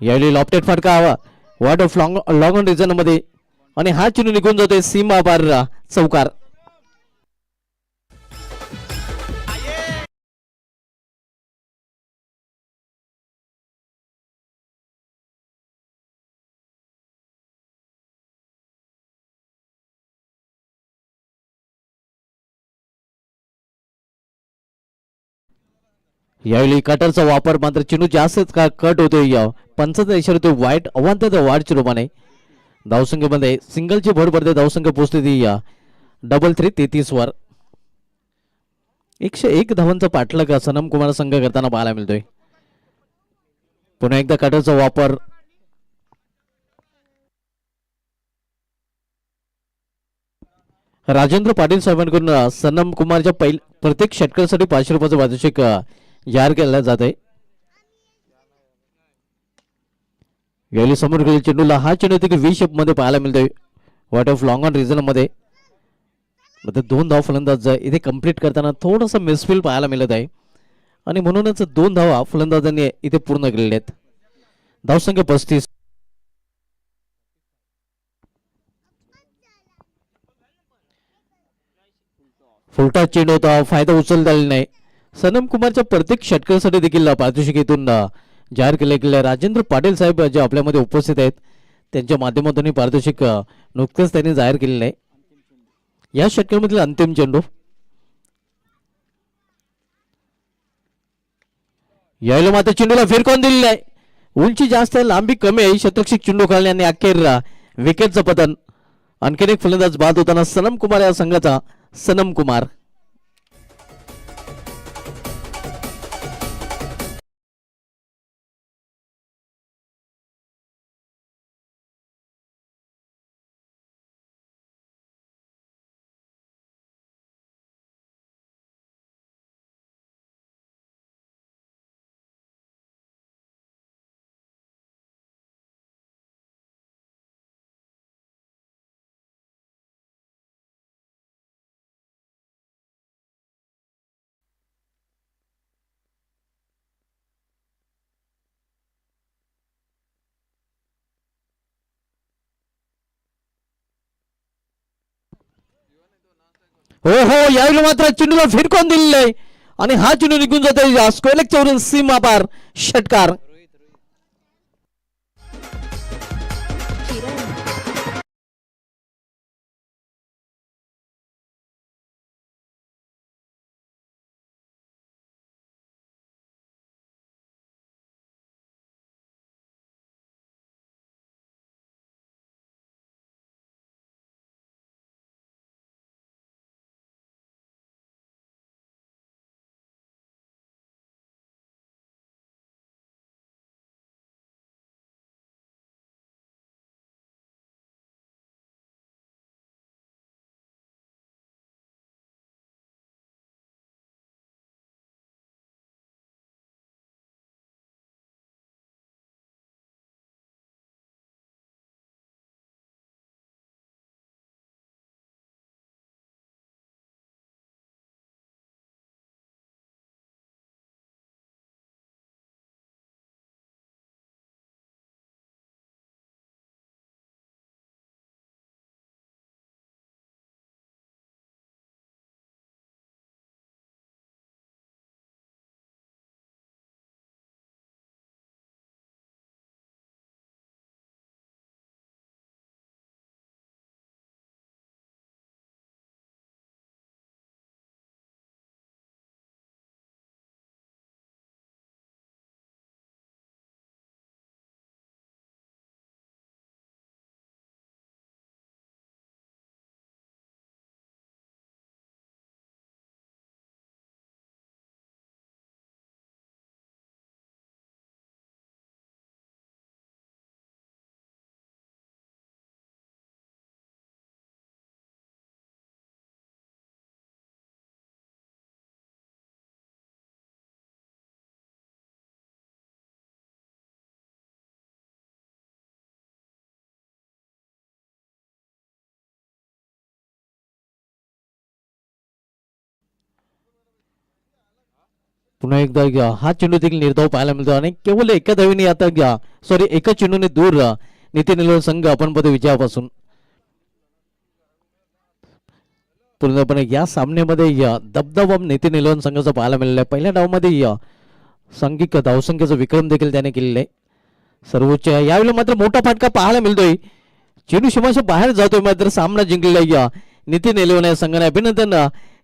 S2: यावेळी लॉफ्टेड फटका हवा वाट ऑफ लॉंग ऑन रिजन मध्ये आणि हा चेंडू निघून जातोय सीमा पार चौकार. यावेळी कटरचा वापर मात्र चेंडू जास्तच कट होतोय. पंचाचा इशारा होतोय वाईट अवांतर वाढच्या रूपाने. धावसंख्येमध्ये सिंगलची भर पडते. धावसंख्या पोहोचते ती 33 वर. 101 धावांचा पाठलाग सनम कुमार संघ करताना पाहायला मिळतोय. पुन्हा एकदा कटरचा वापर. राजेंद्र पाटील साहेबांकडून सनम कुमारच्या प्रत्येक षटकासाठी 500 रुपयाचं पारितोषिक जाहीर केलं जात आहे. यावेळी समोर गेलेल्या चेंडूला हा चेंडू देखील व्ही शेप मध्ये पाहायला मिळतोय वाट ऑफ लॉंग ऑन रिजन मध्ये. दोन धाव फलंदाज इथे कंप्लीट करताना थोडंसं मिसफील पाहायला मिळत आहे आणि म्हणूनच 2 धावा फलंदाजांनी इथे पूर्ण केलेल्या आहेत. धावसंख्या 35. फुलटा चेंडू होता, फायदा उचलता आला नाही. सनम कुमारच्या प्रत्येक षटकासाठी देखील पारितोषिकेतून जाहीर केले गेले. राजेंद्र पाटील साहेब जे आपल्यामध्ये उपस्थित आहेत त्यांच्या माध्यमातून पारितोषिक नुकतेच त्यांनी जाहीर केलेलं आहे. या षटकामधील अंतिम चेंडू. यायला मात्र चेंडूला फिरकून दिलेला आहे. उंची जास्त आहे, लांबी कमी आहे. शतरक्षक चेंडू खेळल्याने अखेर विकेटचं पतन. आणखीन एक फलंदाज बाद होताना सनम कुमार या संघाचा सनम कुमार. हो हो, यावेळी मात्र चेंडूला फिरकून दिलेलं आहे आणि हा चेंडू निघून जातोय स्क्वेअरलेगच्या वरून सीमा पार षटकार. पुन्हा एकदा हा चेंडू देखील निर्धाव पाहायला मिळतो आणि केवळ एका धावेने आता एका चेंडूने दूर नितीन निलोन संघ आपण पद विजयापासून. पूर्णपणे या सामन्यामध्ये दबदबा नितीन निलोन संघाचा पाहायला मिळाला आहे. पहिल्या डावमध्ये सांघिक धावसंख्येचा विक्रम देखील त्याने केलेला आहे. सर्वोच्च यावेळी मात्र मोठा फटका पाहायला मिळतोय. चेंडू सीमाच्या बाहेर जातोय मात्र सामना जिंकलेला नितीन निलोन या संघाने. अभिनंदन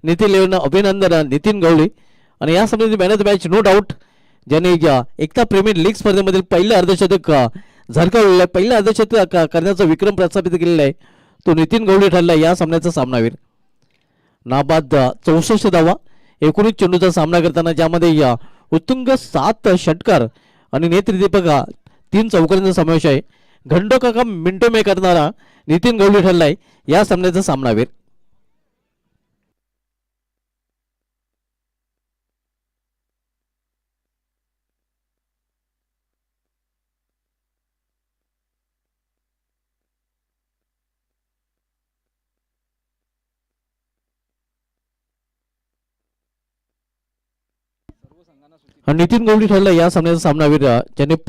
S2: नितीन निलोन, अभिनंदन नितीन गवळी. आणि या सामन्याची man of the match no doubt ज्याने एकता प्रीमियर लीग स्पर्धेमधील पहिलं अर्धशतक झळकावलेलं आहे, पहिलं अर्धशतक करण्याचा विक्रम प्रस्थापित केलेला आहे, तो नितीन गवळी ठरला या सामन्याचा सामनावीर. नाबाद 64 धावा 19 चेंडूचा सामना करताना ज्यामध्ये उत्तुंग 7 षटकार आणि नेतृदीपक 3 चौकारांचा समावेश आहे. घंटो काका मिंटो मे करणारा नितीन गवळी ठरलाय या सामन्याचा सामनावीर. नितीन गवळी ठरला या सामन्याचा सामनावीर ज्याने